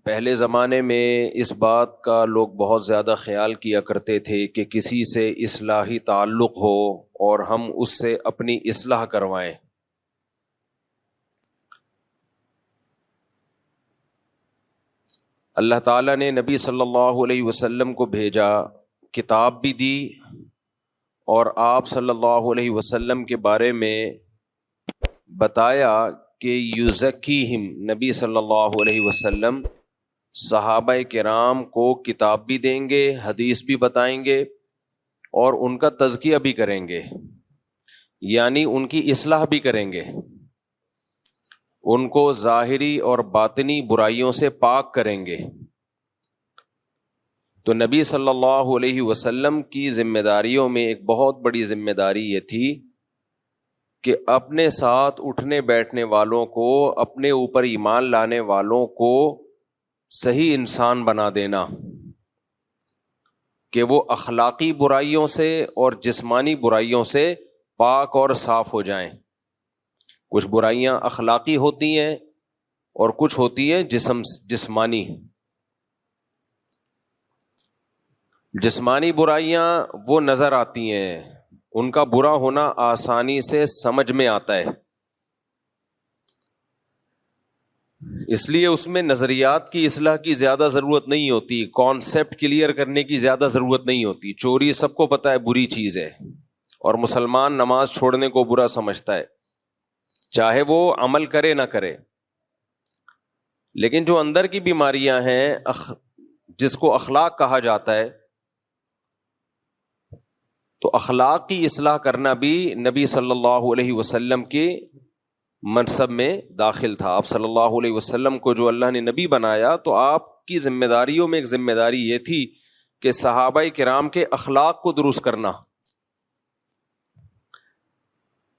پہلے زمانے میں اس بات کا لوگ بہت زیادہ خیال کیا کرتے تھے کہ کسی سے اصلاحی تعلق ہو اور ہم اس سے اپنی اصلاح کروائیں. اللہ تعالیٰ نے نبی صلی اللہ علیہ وسلم کو بھیجا، کتاب بھی دی، اور آپ صلی اللہ علیہ وسلم کے بارے میں بتایا کہ یزکیہم، نبی صلی اللہ علیہ وسلم صحابہ کرام کو کتاب بھی دیں گے، حدیث بھی بتائیں گے، اور ان کا تزکیہ بھی کریں گے، یعنی ان کی اصلاح بھی کریں گے، ان کو ظاہری اور باطنی برائیوں سے پاک کریں گے. تو نبی صلی اللہ علیہ وسلم کی ذمہ داریوں میں ایک بہت بڑی ذمہ داری یہ تھی کہ اپنے ساتھ اٹھنے بیٹھنے والوں کو، اپنے اوپر ایمان لانے والوں کو صحیح انسان بنا دینا، کہ وہ اخلاقی برائیوں سے اور جسمانی برائیوں سے پاک اور صاف ہو جائیں. کچھ برائیاں اخلاقی ہوتی ہیں اور کچھ ہوتی ہیں جسمانی. جسمانی برائیاں وہ نظر آتی ہیں، ان کا برا ہونا آسانی سے سمجھ میں آتا ہے، اس لیے اس میں نظریات کی اصلاح کی زیادہ ضرورت نہیں ہوتی، کانسیپٹ کلیئر کرنے کی زیادہ ضرورت نہیں ہوتی. چوری سب کو پتہ ہے بری چیز ہے، اور مسلمان نماز چھوڑنے کو برا سمجھتا ہے، چاہے وہ عمل کرے نہ کرے. لیکن جو اندر کی بیماریاں ہیں، جس کو اخلاق کہا جاتا ہے، تو اخلاق کی اصلاح کرنا بھی نبی صلی اللہ علیہ وسلم کے منصب میں داخل تھا. آپ صلی اللہ علیہ وسلم کو جو اللہ نے نبی بنایا، تو آپ کی ذمہ داریوں میں ایک ذمہ داری یہ تھی کہ صحابہ کرام کے اخلاق کو درست کرنا.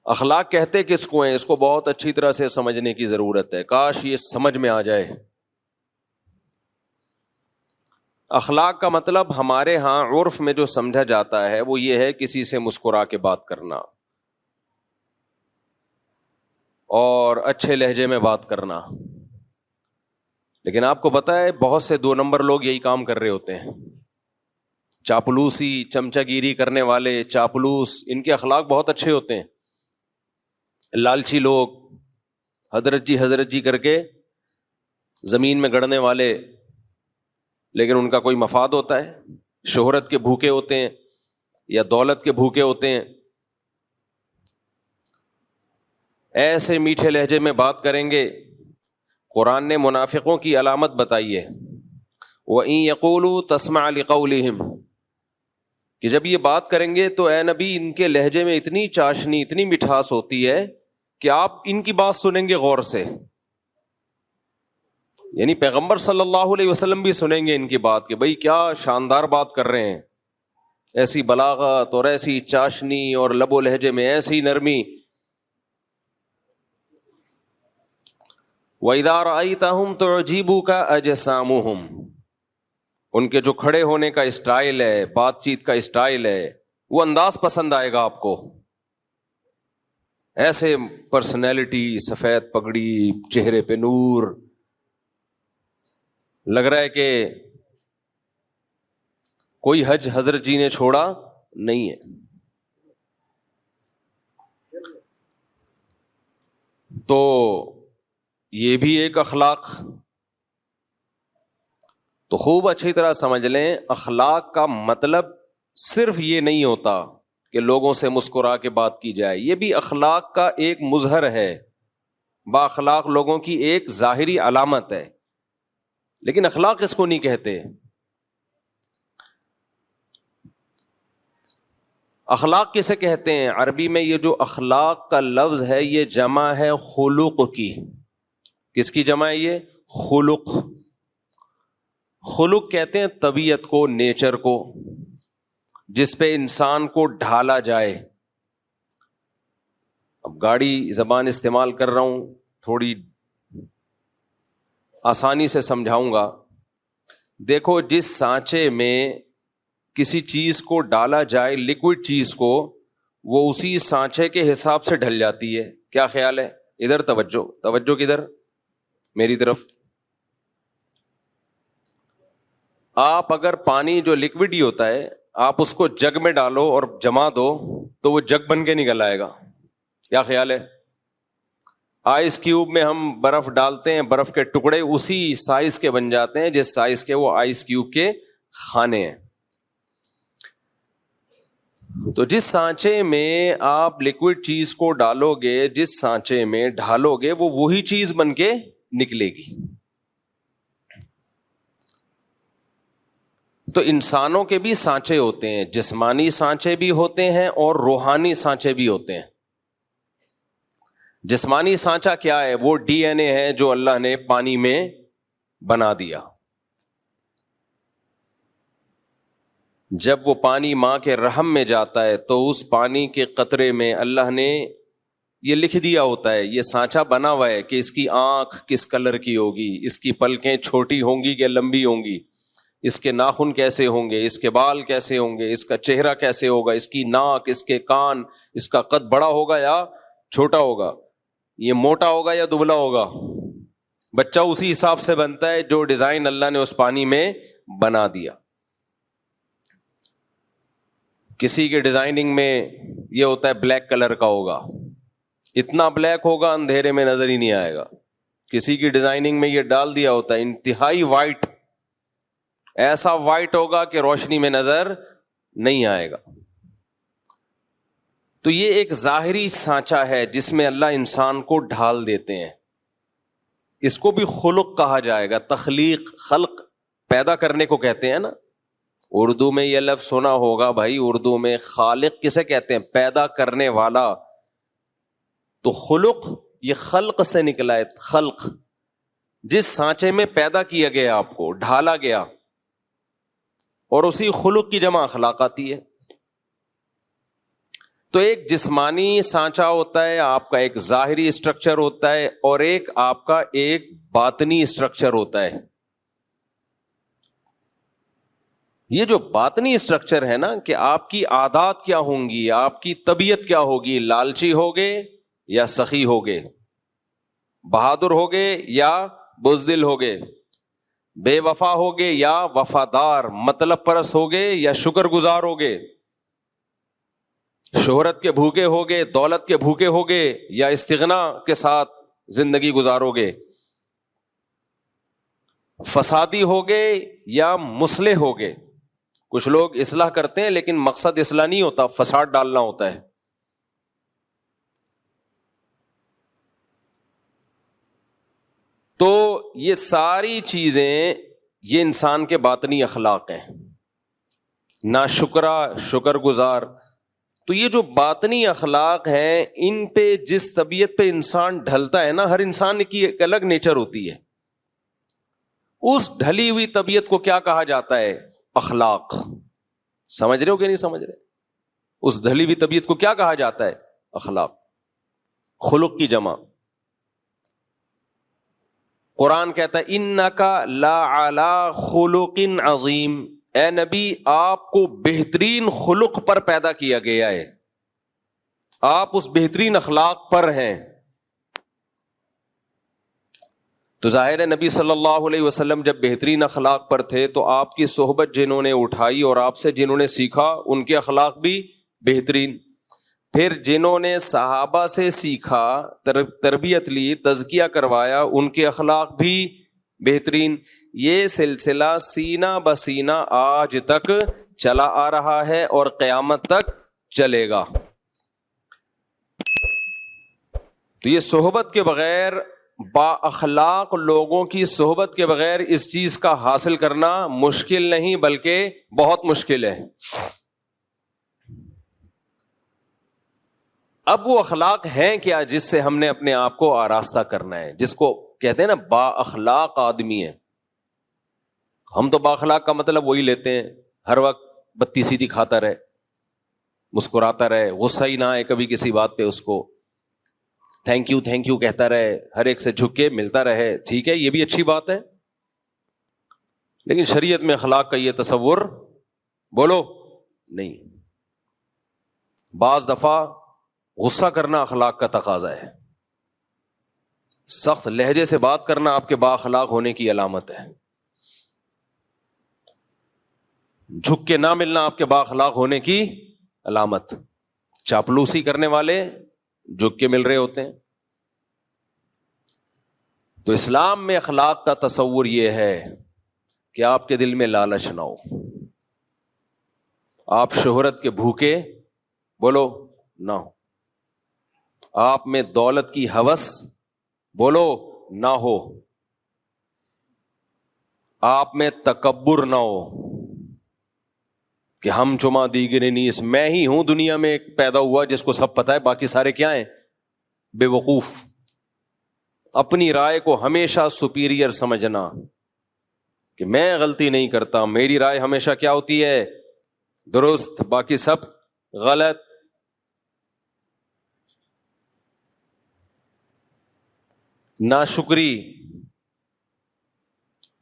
اخلاق کہتے کس کو ہیں، اس کو بہت اچھی طرح سے سمجھنے کی ضرورت ہے، کاش یہ سمجھ میں آ جائے. اخلاق کا مطلب ہمارے ہاں عرف میں جو سمجھا جاتا ہے وہ یہ ہے کسی سے مسکرا کے بات کرنا اور اچھے لہجے میں بات کرنا. لیکن آپ کو پتہ ہے بہت سے 2 نمبر لوگ یہی کام کر رہے ہوتے ہیں، چاپلوسی، چمچہ گیری کرنے والے، چاپلوس، ان کے اخلاق بہت اچھے ہوتے ہیں. لالچی لوگ، حضرت جی کر کے زمین میں گڑنے والے، لیکن ان کا کوئی مفاد ہوتا ہے، شہرت کے بھوکے ہوتے ہیں یا دولت کے بھوکے ہوتے ہیں. ایسے میٹھے لہجے میں بات کریں گے. قرآن نے منافقوں کی علامت بتائی ہے، وَإِن يَقُولُوا تَسْمَعْ لِقَوْلِهِمْ، کہ جب یہ بات کریں گے تو اے نبی ان کے لہجے میں اتنی چاشنی، اتنی مٹھاس ہوتی ہے کہ آپ ان کی بات سنیں گے غور سے. یعنی پیغمبر صلی اللہ علیہ وسلم بھی سنیں گے ان کی بات کہ بھئی کیا شاندار بات کر رہے ہیں، ایسی بلاغت اور ایسی چاشنی اور لب و لہجے میں ایسی نرمی. وَإِذَا رَأَيْتَهُمْ تُعْجِبُكَ أَجْسَامُهُمْ، ان کے جو کھڑے ہونے کا اسٹائل ہے، بات چیت کا اسٹائل ہے، وہ انداز پسند آئے گا آپ کو. ایسے پرسنالٹی، سفید پگڑی، چہرے پہ نور، لگ رہا ہے کہ کوئی حج حضرت جی نے چھوڑا نہیں ہے. تو یہ بھی ایک اخلاق. تو خوب اچھی طرح سمجھ لیں، اخلاق کا مطلب صرف یہ نہیں ہوتا کہ لوگوں سے مسکرا کے بات کی جائے، یہ بھی اخلاق کا ایک مظہر ہے، با اخلاق لوگوں کی ایک ظاہری علامت ہے. لیکن اخلاق اس کو نہیں کہتے. اخلاق کسے کہتے ہیں؟ عربی میں یہ جو اخلاق کا لفظ ہے یہ جمع ہے خلق کی. کس کی جمع ہے یہ؟ خلق. خلق کہتے ہیں طبیعت کو، نیچر کو، جس پہ انسان کو ڈھالا جائے. اب گاڑی زبان استعمال کر رہا ہوں، تھوڑی آسانی سے سمجھاؤں گا. دیکھو، جس سانچے میں کسی چیز کو ڈالا جائے، لیکوڈ چیز کو، وہ اسی سانچے کے حساب سے ڈھل جاتی ہے. کیا خیال ہے؟ ادھر توجہ کدھر؟ میری طرف. آپ اگر پانی جو لکوڈ ہی ہوتا ہے آپ اس کو جگ میں ڈالو اور جما دو تو وہ جگ بن کے نکل آئے گا. کیا خیال ہے؟ آئس کیوب میں ہم برف ڈالتے ہیں, برف کے ٹکڑے اسی سائز کے بن جاتے ہیں جس سائز کے وہ آئس کیوب کے خانے ہیں. تو جس سانچے میں آپ لکوڈ چیز کو ڈالو گے, جس سانچے میں ڈھالو گے, وہ وہی چیز بن کے نکلے گی. تو انسانوں کے بھی سانچے ہوتے ہیں, جسمانی سانچے بھی ہوتے ہیں اور روحانی سانچے بھی ہوتے ہیں. جسمانی سانچہ کیا ہے؟ وہ ڈی این اے ہے جو اللہ نے پانی میں بنا دیا. جب وہ پانی ماں کے رحم میں جاتا ہے تو اس پانی کے قطرے میں اللہ نے یہ لکھ دیا ہوتا ہے, یہ سانچہ بنا ہوا ہے کہ اس کی آنکھ کس کلر کی ہوگی, اس کی پلکیں چھوٹی ہوں گی کہ لمبی ہوں گی, اس کے ناخن کیسے ہوں گے, اس کے بال کیسے ہوں گے, اس کا چہرہ کیسے ہوگا, اس کی ناک, اس کے کان, اس کا قد بڑا ہوگا یا چھوٹا ہوگا, یہ موٹا ہوگا یا دبلا ہوگا. بچہ اسی حساب سے بنتا ہے جو ڈیزائن اللہ نے اس پانی میں بنا دیا. کسی کے ڈیزائننگ میں یہ ہوتا ہے بلیک کلر کا ہوگا, اتنا بلیک ہوگا اندھیرے میں نظر ہی نہیں آئے گا. کسی کی ڈیزائننگ میں یہ ڈال دیا ہوتا ہے انتہائی وائٹ, ایسا وائٹ ہوگا کہ روشنی میں نظر نہیں آئے گا. تو یہ ایک ظاہری سانچہ ہے جس میں اللہ انسان کو ڈھال دیتے ہیں. اس کو بھی خلق کہا جائے گا. تخلیق, خلق پیدا کرنے کو کہتے ہیں نا. اردو میں یہ لفظ سنا ہوگا بھائی, اردو میں خالق کسے کہتے ہیں؟ پیدا کرنے والا. تو خلق یہ خلق سے نکلا ہے. خلق جس سانچے میں پیدا کیا گیا, آپ کو ڈھالا گیا, اور اسی خلق کی جمع اخلاق آتی ہے. تو ایک جسمانی سانچہ ہوتا ہے آپ کا, ایک ظاہری اسٹرکچر ہوتا ہے, اور ایک آپ کا ایک باطنی اسٹرکچر ہوتا ہے. یہ جو باطنی اسٹرکچر ہے نا, کہ آپ کی عادات کیا ہوں گی, آپ کی طبیعت کیا ہوگی, لالچی ہوگے یا سخی ہوگے, بہادر ہوگے یا بزدل ہوگے, بے وفا ہوگے یا وفادار, مطلب پرست ہوگے یا شکر گزار ہوگے, شہرت کے بھوکے ہوگے, دولت کے بھوکے ہوگے یا استغنا کے ساتھ زندگی گزارو گے, فسادی ہوگے یا مصلح ہوگے. کچھ لوگ اصلاح کرتے ہیں لیکن مقصد اصلاح نہیں ہوتا, فساد ڈالنا ہوتا ہے. تو یہ ساری چیزیں یہ انسان کے باطنی اخلاق ہیں. ناشکرا, شکر گزار. تو یہ جو باطنی اخلاق ہیں, ان پہ جس طبیعت پہ انسان ڈھلتا ہے نا, ہر انسان کی ایک الگ نیچر ہوتی ہے. اس ڈھلی ہوئی طبیعت کو کیا کہا جاتا ہے؟ اخلاق. سمجھ رہے ہو کہ نہیں سمجھ رہے؟ اس ڈھلی ہوئی طبیعت کو کیا کہا جاتا ہے؟ اخلاق. خلق کی جمع. قرآن کہتا ہے انکا لعلی خلق عظیم, اے نبی آپ کو بہترین خلق پر پیدا کیا گیا ہے, آپ اس بہترین اخلاق پر ہیں. تو ظاہر ہے نبی صلی اللہ علیہ وسلم جب بہترین اخلاق پر تھے تو آپ کی صحبت جنہوں نے اٹھائی اور آپ سے جنہوں نے سیکھا ان کے اخلاق بھی بہترین. پھر جنہوں نے صحابہ سے سیکھا, تربیت لی, تزکیہ کروایا, ان کے اخلاق بھی بہترین. یہ سلسلہ سینہ بسینہ آج تک چلا آ رہا ہے اور قیامت تک چلے گا. تو یہ صحبت کے بغیر, با اخلاق لوگوں کی صحبت کے بغیر اس چیز کا حاصل کرنا مشکل نہیں بلکہ بہت مشکل ہے. اب وہ اخلاق ہیں کیا جس سے ہم نے اپنے آپ کو آراستہ کرنا ہے, جس کو کہتے ہیں نا با اخلاق آدمی ہے. ہم تو با اخلاق کا مطلب وہی لیتے ہیں, ہر وقت بتی سیدھی کھاتا رہے, مسکراتا رہے, غصہ ہی نہ آئے کبھی کسی بات پہ, اس کو تھینک یو کہتا رہے, ہر ایک سے جھک کے ملتا رہے. ٹھیک ہے, یہ بھی اچھی بات ہے, لیکن شریعت میں اخلاق کا یہ تصور بولو نہیں. بعض دفعہ غصہ کرنا اخلاق کا تقاضا ہے, سخت لہجے سے بات کرنا آپ کے با اخلاق ہونے کی علامت ہے. جھک کے نہ ملنا آپ کے بااخلاق ہونے کی علامت. چاپلوسی کرنے والے جھک کے مل رہے ہوتے ہیں. تو اسلام میں اخلاق کا تصور یہ ہے کہ آپ کے دل میں لالچ نہ ہو, آپ شہرت کے بھوکے بولو نہ ہو, آپ میں دولت کی ہوس بولو نہ ہو, آپ میں تکبر نہ ہو کہ ہم چما دیگر نیس, میں ہی ہوں دنیا میں ایک پیدا ہوا جس کو سب پتہ ہے, باقی سارے کیا ہیں بے وقوف. اپنی رائے کو ہمیشہ سپیریئر سمجھنا کہ میں غلطی نہیں کرتا, میری رائے ہمیشہ کیا ہوتی ہے درست, باقی سب غلط. ناشکری,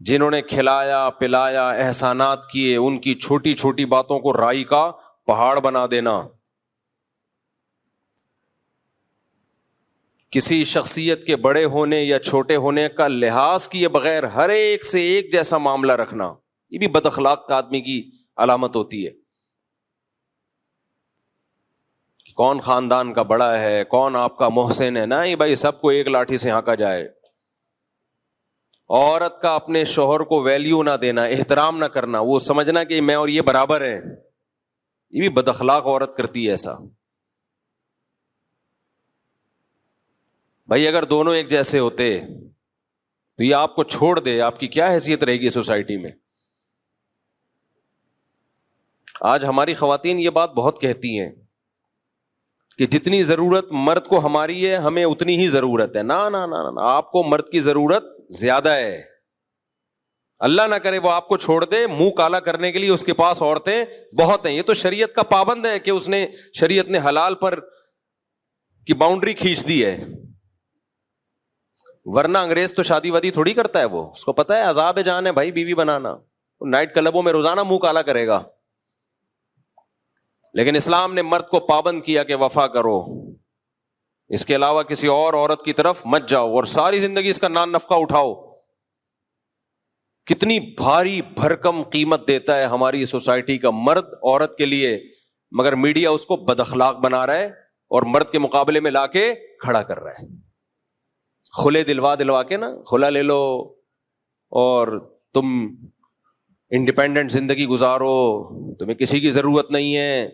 جنہوں نے کھلایا پلایا احسانات کیے ان کی چھوٹی چھوٹی باتوں کو رائی کا پہاڑ بنا دینا. کسی شخصیت کے بڑے ہونے یا چھوٹے ہونے کا لحاظ کیے بغیر ہر ایک سے ایک جیسا معاملہ رکھنا, یہ بھی بد اخلاق کا آدمی کی علامت ہوتی ہے. کون خاندان کا بڑا ہے, کون آپ کا محسن ہے, نہیں بھائی سب کو ایک لاٹھی سے ہانکا جائے. عورت کا اپنے شوہر کو ویلیو نہ دینا, احترام نہ کرنا, وہ سمجھنا کہ میں اور یہ برابر ہیں, یہ بھی بد اخلاق عورت کرتی ہے ایسا. بھائی اگر دونوں ایک جیسے ہوتے تو یہ آپ کو چھوڑ دے, آپ کی کیا حیثیت رہے گی سوسائٹی میں. آج ہماری خواتین یہ بات بہت کہتی ہیں کہ جتنی ضرورت مرد کو ہماری ہے ہمیں اتنی ہی ضرورت ہے. نہ, آپ کو مرد کی ضرورت زیادہ ہے. اللہ نہ کرے وہ آپ کو چھوڑ دے, منہ کالا کرنے کے لیے اس کے پاس عورتیں بہت ہیں. یہ تو شریعت کا پابند ہے کہ اس نے شریعت نے حلال پر کی باؤنڈری کھینچ دی ہے, ورنہ انگریز تو شادی وادی تھوڑی کرتا ہے, وہ اس کو پتا ہے عذاب جان ہے بھائی بیوی بنانا, نائٹ کلبوں میں روزانہ منہ کالا کرے گا. لیکن اسلام نے مرد کو پابند کیا کہ وفا کرو, اس کے علاوہ کسی اور عورت کی طرف مت جاؤ اور ساری زندگی اس کا نان نفقہ اٹھاؤ. کتنی بھاری بھرکم قیمت دیتا ہے ہماری سوسائٹی کا مرد عورت کے لیے, مگر میڈیا اس کو بد اخلاق بنا رہا ہے اور مرد کے مقابلے میں لا کے کھڑا کر رہا ہے. کھلے دلوا کے نا, کھلا لے لو اور تم انڈیپینڈنٹ زندگی گزارو, تمہیں کسی کی ضرورت نہیں ہے.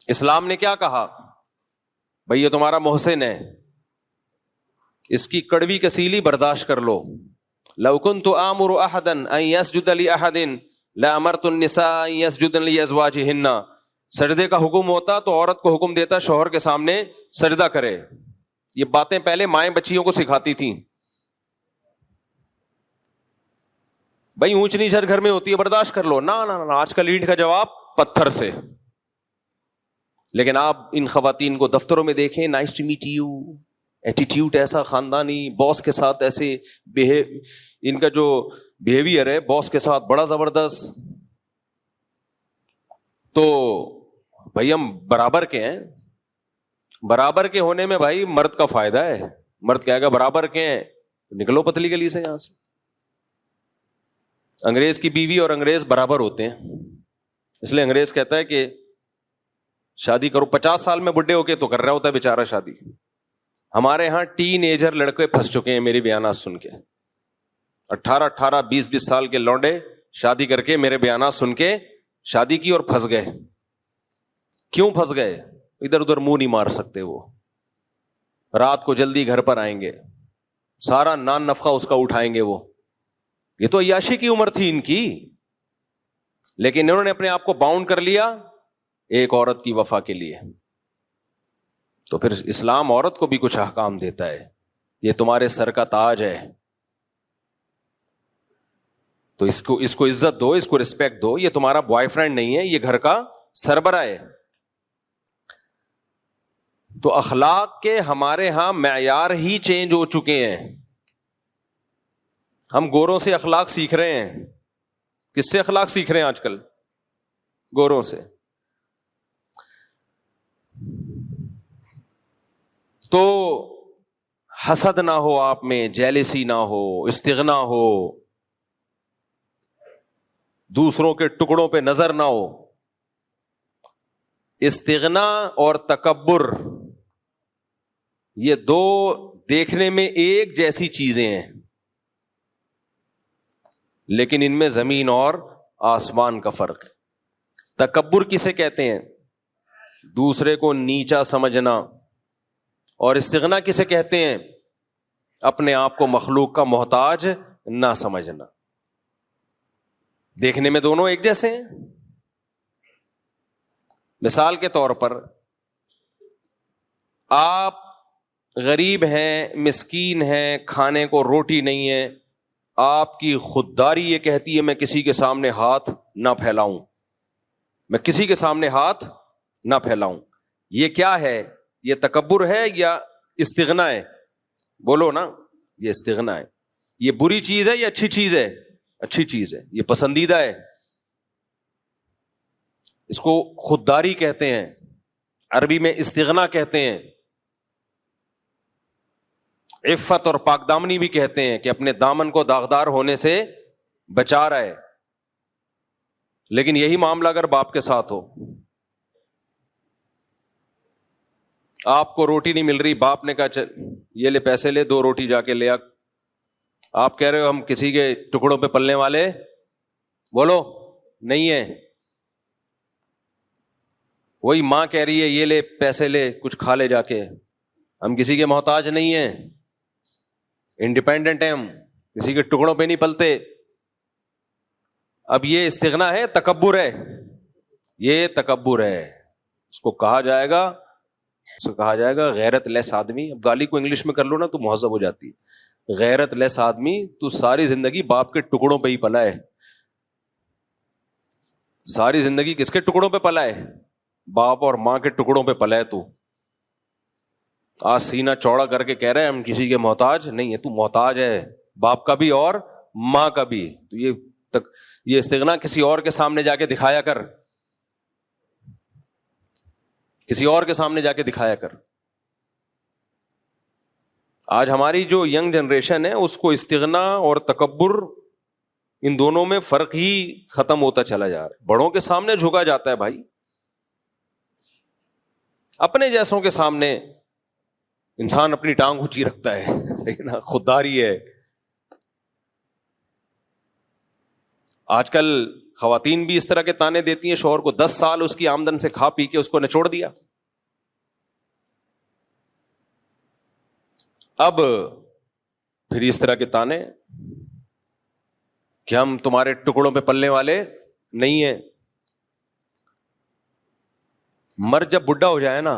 اسلام نے کیا کہا, بھئی یہ تمہارا محسن ہے, اس کی کڑوی کسیلی برداشت کر لو. لو كنت آمر احدا ان يسجد لاحد لامرت النساء ان يسجدن لازواجهن, سجدے کا حکم ہوتا تو عورت کو حکم دیتا شوہر کے سامنے سجدہ کرے. یہ باتیں پہلے مائیں بچیوں کو سکھاتی تھیں. بھائی اونچ نیچ ہر گھر میں ہوتی ہے, برداشت کر لو. نہ, آج کل اینٹ کا جواب پتھر سے. لیکن آپ ان خواتین کو دفتروں میں دیکھیں, nice to meet you, attitude ایسا خاندانی, باس کے ساتھ ایسے ان کا جو بیہیویئر ہے باس کے ساتھ بڑا زبردست. تو بھائی ہم برابر کے ہیں, برابر کے ہونے میں بھائی مرد کا فائدہ ہے. مرد کہے گا برابر کے ہیں, نکلو پتلی گلی سے یہاں سے. انگریز کی بیوی اور انگریز برابر ہوتے ہیں, اس لیے انگریز کہتا ہے کہ شادی کرو. 50 سال میں بڈھے ہو کے تو کر رہا ہوتا ہے بیچارہ شادی. ہمارے ہاں ٹین ایجر لڑکے پھنس چکے ہیں میری بیانات سن کے. 18 20 سال کے لونڈے شادی کر کے میرے بیانات سن کے شادی کی اور پھنس گئے. کیوں پھنس گئے؟ ادھر ادھر منہ نہیں مار سکتے. وہ رات کو جلدی گھر پر آئیں گے, سارا نان نفقہ اس کا اٹھائیں گے. وہ یہ تو عیاشی کی عمر تھی ان کی, لیکن انہوں نے اپنے آپ کو باؤنڈ کر لیا ایک عورت کی وفا کے لیے. تو پھر اسلام عورت کو بھی کچھ احکام دیتا ہے, یہ تمہارے سر کا تاج ہے, تو اس کو عزت دو, اس کو رسپیکٹ دو. یہ تمہارا بوائے فرینڈ نہیں ہے, یہ گھر کا سربراہ ہے. تو اخلاق کے ہمارے ہاں معیار ہی چینج ہو چکے ہیں. ہم گوروں سے اخلاق سیکھ رہے ہیں. کس سے اخلاق سیکھ رہے ہیں آج کل؟ گوروں سے. تو حسد نہ ہو آپ میں, جیلسی نہ ہو, استغنا ہو. دوسروں کے ٹکڑوں پہ نظر نہ ہو. استغنا اور تکبر یہ دو دیکھنے میں ایک جیسی چیزیں ہیں لیکن ان میں زمین اور آسمان کا فرق ہے. تکبر کسے کہتے ہیں؟ دوسرے کو نیچا سمجھنا. اور استغنا کسے کہتے ہیں؟ اپنے آپ کو مخلوق کا محتاج نہ سمجھنا. دیکھنے میں دونوں ایک جیسے ہیں. مثال کے طور پر آپ غریب ہیں, مسکین ہیں, کھانے کو روٹی نہیں ہے, آپ کی خودداری یہ کہتی ہے میں کسی کے سامنے ہاتھ نہ پھیلاؤں, میں کسی کے سامنے ہاتھ نہ پھیلاؤں. یہ کیا ہے؟ یہ تکبر ہے یا استغنا ہے؟ بولو نا. یہ استغنا ہے. یہ بری چیز ہے یا اچھی چیز ہے؟ اچھی چیز ہے, یہ پسندیدہ ہے. اس کو خودداری کہتے ہیں, عربی میں استغنا کہتے ہیں. عفت اور پاک دامنی بھی کہتے ہیں کہ اپنے دامن کو داغدار ہونے سے بچا رہا ہے. لیکن یہی معاملہ اگر باپ کے ساتھ ہو, آپ کو روٹی نہیں مل رہی, باپ نے کہا چل یہ لے پیسے لے, 2 روٹی جا کے لے آ. آپ کہہ رہے ہو ہم کسی کے ٹکڑوں پہ پلنے والے بولو نہیں ہیں. وہی ماں کہہ رہی ہے یہ لے پیسے لے کچھ کھا لے جا کے, ہم کسی کے محتاج نہیں ہیں, انڈیپینڈنٹ ہیں ہم, کسی کے ٹکڑوں پہ نہیں پلتے. اب یہ استغنا ہے, تکبر ہے؟ یہ تکبر ہے. اس کو کہا جائے گا غیرت لیس آدمی. اب گالی کو انگلش میں کر لو نا تو مہذب ہو جاتی ہے. غیرت لیس آدمی, تو ساری زندگی باپ کے ٹکڑوں پہ ہی پلا ہے. ساری زندگی کس کے ٹکڑوں پہ پلا ہے؟ باپ اور ماں کے ٹکڑوں پہ پلا ہے. تو آج سینہ چوڑا کر کے کہہ رہے ہیں ہم کسی کے محتاج نہیں ہے. تو محتاج ہے باپ کا بھی اور ماں کا بھی. تو یہ استغنا کسی اور کے سامنے جا کے دکھایا کر, کسی اور کے سامنے جا کے دکھایا کر. آج ہماری جو ینگ جنریشن ہے اس کو استغنا اور تکبر ان دونوں میں فرق ہی ختم ہوتا چلا جا رہا ہے. بڑوں کے سامنے جھکا جاتا ہے بھائی, اپنے جیسوں کے سامنے انسان اپنی ٹانگ اونچی رکھتا ہے, لیکن خودداری ہے. آج کل خواتین بھی اس طرح کے تانے دیتی ہیں شوہر کو, 10 سال اس کی آمدن سے کھا پی کے اس کو نچوڑ دیا. اب پھر اس طرح کے تانے کہ ہم تمہارے ٹکڑوں پہ پلنے والے نہیں ہیں. مرد جب بڈھا ہو جائے نا,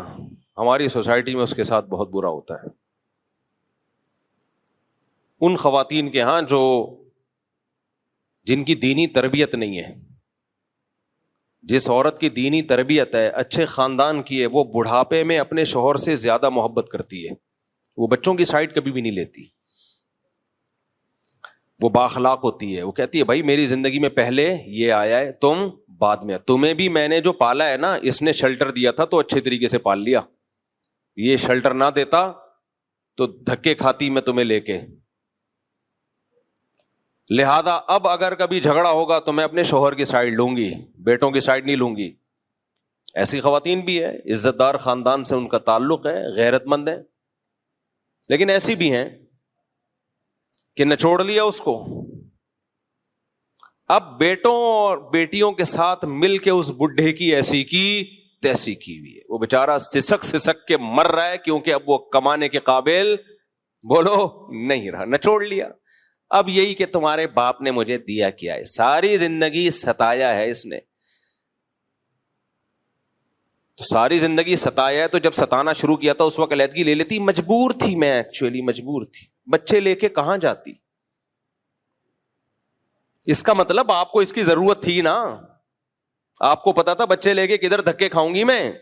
ہماری سوسائٹی میں اس کے ساتھ بہت برا ہوتا ہے. ان خواتین کے ہاں جن کی دینی تربیت نہیں ہے, جس عورت کی دینی تربیت ہے, اچھے خاندان کی ہے, وہ بڑھاپے میں اپنے شوہر سے زیادہ محبت کرتی ہے. وہ بچوں کی سائڈ کبھی بھی نہیں لیتی. وہ بااخلاق ہوتی ہے. وہ کہتی ہے بھائی میری زندگی میں پہلے یہ آیا ہے, تم بعد میں. تمہیں بھی میں نے جو پالا ہے نا, اس نے شیلٹر دیا تھا تو اچھے طریقے سے پال لیا. یہ شیلٹر نہ دیتا تو دھکے کھاتی میں تمہیں لے کے. لہذا اب اگر کبھی جھگڑا ہوگا تو میں اپنے شوہر کی سائڈ لوں گی, بیٹوں کی سائڈ نہیں لوں گی. ایسی خواتین بھی ہے, عزت دار خاندان سے ان کا تعلق ہے, غیرت مند ہے. لیکن ایسی بھی ہیں کہ نچوڑ لیا اس کو. اب بیٹوں اور بیٹیوں کے ساتھ مل کے اس بڈھے کی ایسی کی تیسی کی ہوئی ہے. وہ بیچارہ سسک کے مر رہا ہے کیونکہ اب وہ کمانے کے قابل بولو نہیں رہا, نچوڑ لیا. اب یہی کہ تمہارے باپ نے مجھے دیا کیا ہے, ساری زندگی ستایا ہے اس نے. تو ساری زندگی ستایا ہے, تو جب ستانا شروع کیا تھا اس وقت علیحدگی لے لیتی. مجبور تھی میں, ایکچولی مجبور تھی. بچے لے کے کہاں جاتی؟ اس کا مطلب آپ کو اس کی ضرورت تھی نا. آپ کو پتا تھا بچے لے کے کدھر دھکے کھاؤں گی میں,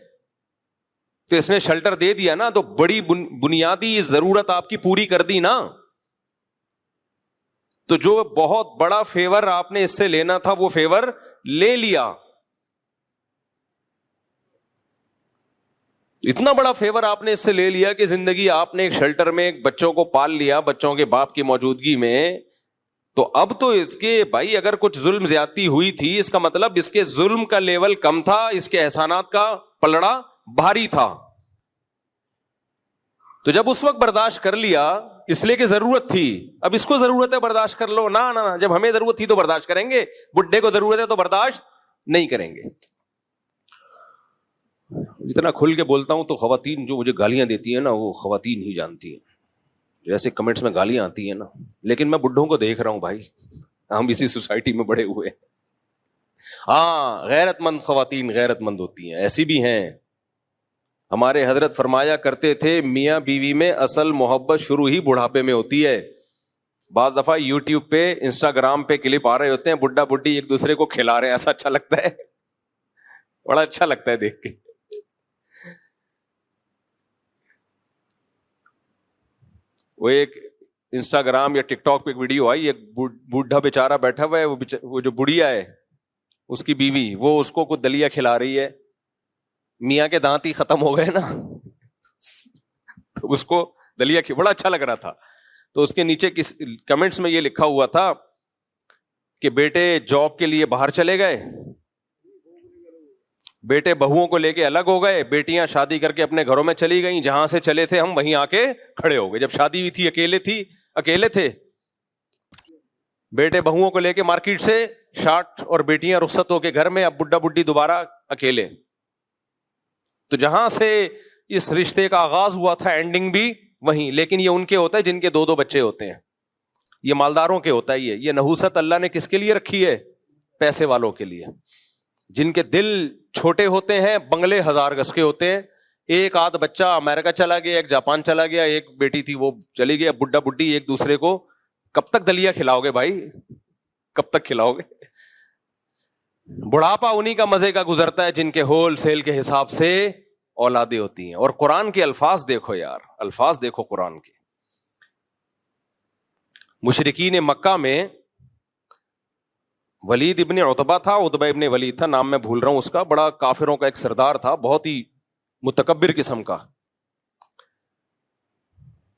تو اس نے شیلٹر دے دیا نا, تو بڑی بنیادی ضرورت آپ کی پوری کر دی نا. تو جو بہت بڑا فیور آپ نے اس سے لینا تھا وہ فیور لے لیا. اتنا بڑا فیور آپ نے اس سے لے لیا کہ زندگی آپ نے ایک شیلٹر میں ایک بچوں کو پال لیا, بچوں کے باپ کی موجودگی میں. تو اب تو اس کے بھائی اگر کچھ ظلم زیادتی ہوئی تھی اس کا مطلب اس کے ظلم کا لیول کم تھا, اس کے احسانات کا پلڑا بھاری تھا. تو جب اس وقت برداشت کر لیا اس لیے کہ ضرورت تھی, اب اس کو ضرورت ہے برداشت کر لو, نہ جب ہمیں ضرورت تھی تو برداشت کریں گے, بڈھے کو ضرورت ہے تو برداشت نہیں کریں گے. جتنا کھل کے بولتا ہوں تو خواتین جو مجھے گالیاں دیتی ہیں نا وہ خواتین ہی جانتی ہیں, جیسے کمنٹس میں گالیاں آتی ہیں نا, لیکن میں بڈھوں کو دیکھ رہا ہوں بھائی, ہم اسی سوسائٹی میں بڑے ہوئے. ہاں غیرت مند خواتین غیرت مند ہوتی ہیں, ایسی بھی ہیں. ہمارے حضرت فرمایا کرتے تھے میاں بیوی میں اصل محبت شروع ہی بڑھاپے میں ہوتی ہے. بعض دفعہ یوٹیوب پہ انسٹاگرام پہ کلپ آ رہے ہوتے ہیں بڈھا بڈھی ایک دوسرے کو کھلا رہے ہیں, ایسا اچھا لگتا ہے, بڑا اچھا لگتا ہے دیکھ کے. وہ ایک انسٹاگرام یا ٹک ٹاک پہ ایک ویڈیو آئی, ایک بوڑھا بیچارہ بیٹھا ہوا ہے, وہ جو بڑھیا ہے اس کی بیوی, وہ اس کو کچھ دلیا کھلا رہی ہے. میاں کے دانت ہی ختم ہو گئے نا, تو اس کو دلیا بڑا اچھا لگ رہا تھا. تو اس کے نیچے کمنٹس میں یہ لکھا ہوا تھا کہ بیٹے جاب کے لیے باہر چلے گئے, بیٹے بہوؤں کو لے کے الگ ہو گئے, بیٹیاں شادی کر کے اپنے گھروں میں چلی گئیں, جہاں سے چلے تھے ہم وہیں آ کے کھڑے ہو گئے. جب شادی ہوئی تھی اکیلے تھے, بیٹے بہوؤں کو لے کے مارکیٹ سے شارٹ اور بیٹیاں رخصت ہو کے گھر میں, اب بڈھا بڈھی دوبارہ اکیلے. تو جہاں سے اس رشتے کا آغاز ہوا تھا اینڈنگ بھی وہیں, لیکن یہ ان کے ہوتا ہے جن کے 2 بچے ہوتے ہیں, یہ مالداروں کے ہوتا ہے. یہ نحوست اللہ نے کس کے لیے رکھی ہے؟ پیسے والوں کے لیے, جن کے دل چھوٹے ہوتے ہیں, بنگلے 1000 گز کے ہوتے ہیں. ایک آدھ بچہ امریکہ چلا گیا, ایک جاپان چلا گیا, ایک بیٹی تھی وہ چلی گئی. بڈھا بڈھی ایک دوسرے کو کب تک دلیا کھلاؤ گے بھائی, کب تک کھلاؤ گے؟ بڑھاپا انہی کا مزے کا گزرتا ہے جن کے ہول سیل کے حساب سے اولادیں ہوتی ہیں. اور قرآن کے الفاظ دیکھو یار, الفاظ دیکھو قرآن کے. مشرکین مکہ میں ولید ابن عتبہ تھا, عتبہ ابن ولید تھا, نام میں بھول رہا ہوں اس کا, بڑا کافروں کا ایک سردار تھا, بہت ہی متکبر قسم کا.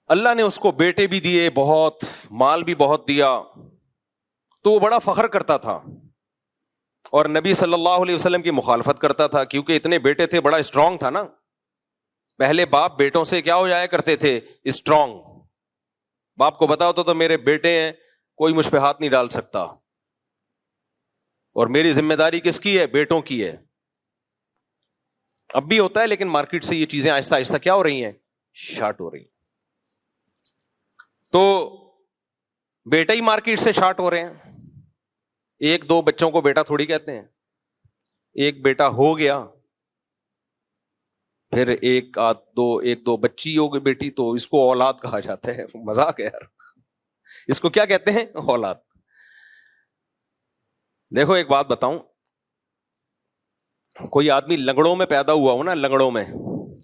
اللہ نے اس کو بیٹے بھی دیے, بہت مال بھی بہت دیا, تو وہ بڑا فخر کرتا تھا اور نبی صلی اللہ علیہ وسلم کی مخالفت کرتا تھا, کیونکہ اتنے بیٹے تھے, بڑا اسٹرانگ تھا نا. پہلے باپ بیٹوں سے کیا ہو جایا کرتے تھے؟ اسٹرانگ. باپ کو بتا ہوتا تو میرے بیٹے ہیں, کوئی مجھ پہ ہاتھ نہیں ڈال سکتا, اور میری ذمہ داری کس کی ہے؟ بیٹوں کی ہے. اب بھی ہوتا ہے, لیکن مارکیٹ سے یہ چیزیں آہستہ آہستہ کیا ہو رہی ہیں؟ شارٹ ہو رہی ہیں. تو بیٹا ہی مارکیٹ سے شارٹ ہو رہے ہیں. 1-2 بچوں کو بیٹا تھوڑی کہتے ہیں. ایک بیٹا ہو گیا, پھر ایک دو بچی ہو گئی بیٹی, تو اس کو اولاد کہا جاتا ہے. مذاق ہے یار, اس کو کیا کہتے ہیں؟ اولاد. دیکھو ایک بات بتاؤں, کوئی آدمی لنگڑوں میں پیدا ہوا ہو نا, لنگڑوں میں,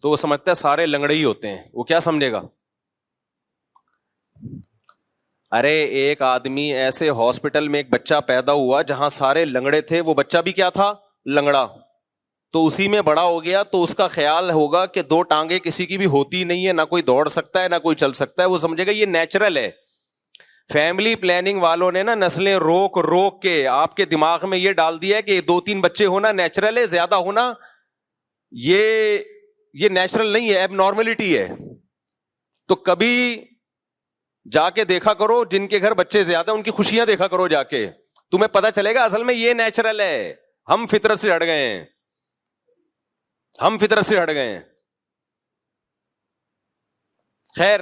تو وہ سمجھتا ہے سارے لنگڑے ہی ہوتے ہیں. وہ کیا سمجھے گا؟ ارے ایک آدمی ایسے ہاسپٹل میں ایک بچہ پیدا ہوا جہاں سارے لنگڑے تھے, وہ بچہ بھی کیا تھا؟ لنگڑا. تو اسی میں بڑا ہو گیا, تو اس کا خیال ہوگا کہ 2 ٹانگیں کسی کی بھی ہوتی نہیں ہے, نہ کوئی دوڑ سکتا ہے نہ کوئی چل سکتا ہے. وہ سمجھے گا یہ نیچرل ہے. فیملی پلاننگ والوں نے نا نسلیں روک کے آپ کے دماغ میں یہ ڈال دیا ہے کہ 2-3 بچے ہونا نیچرل ہے, زیادہ ہونا یہ نیچرل نہیں ہے, ایب نارملٹی ہے. تو کبھی جا کے دیکھا کرو جن کے گھر بچے زیادہ, ان کی خوشیاں دیکھا کرو جا کے, تمہیں پتا چلے گا اصل میں یہ نیچرل ہے. ہم فطرت سے ہٹ گئے ہیں, ہم فطرت سے ہٹ گئے ہیں. خیر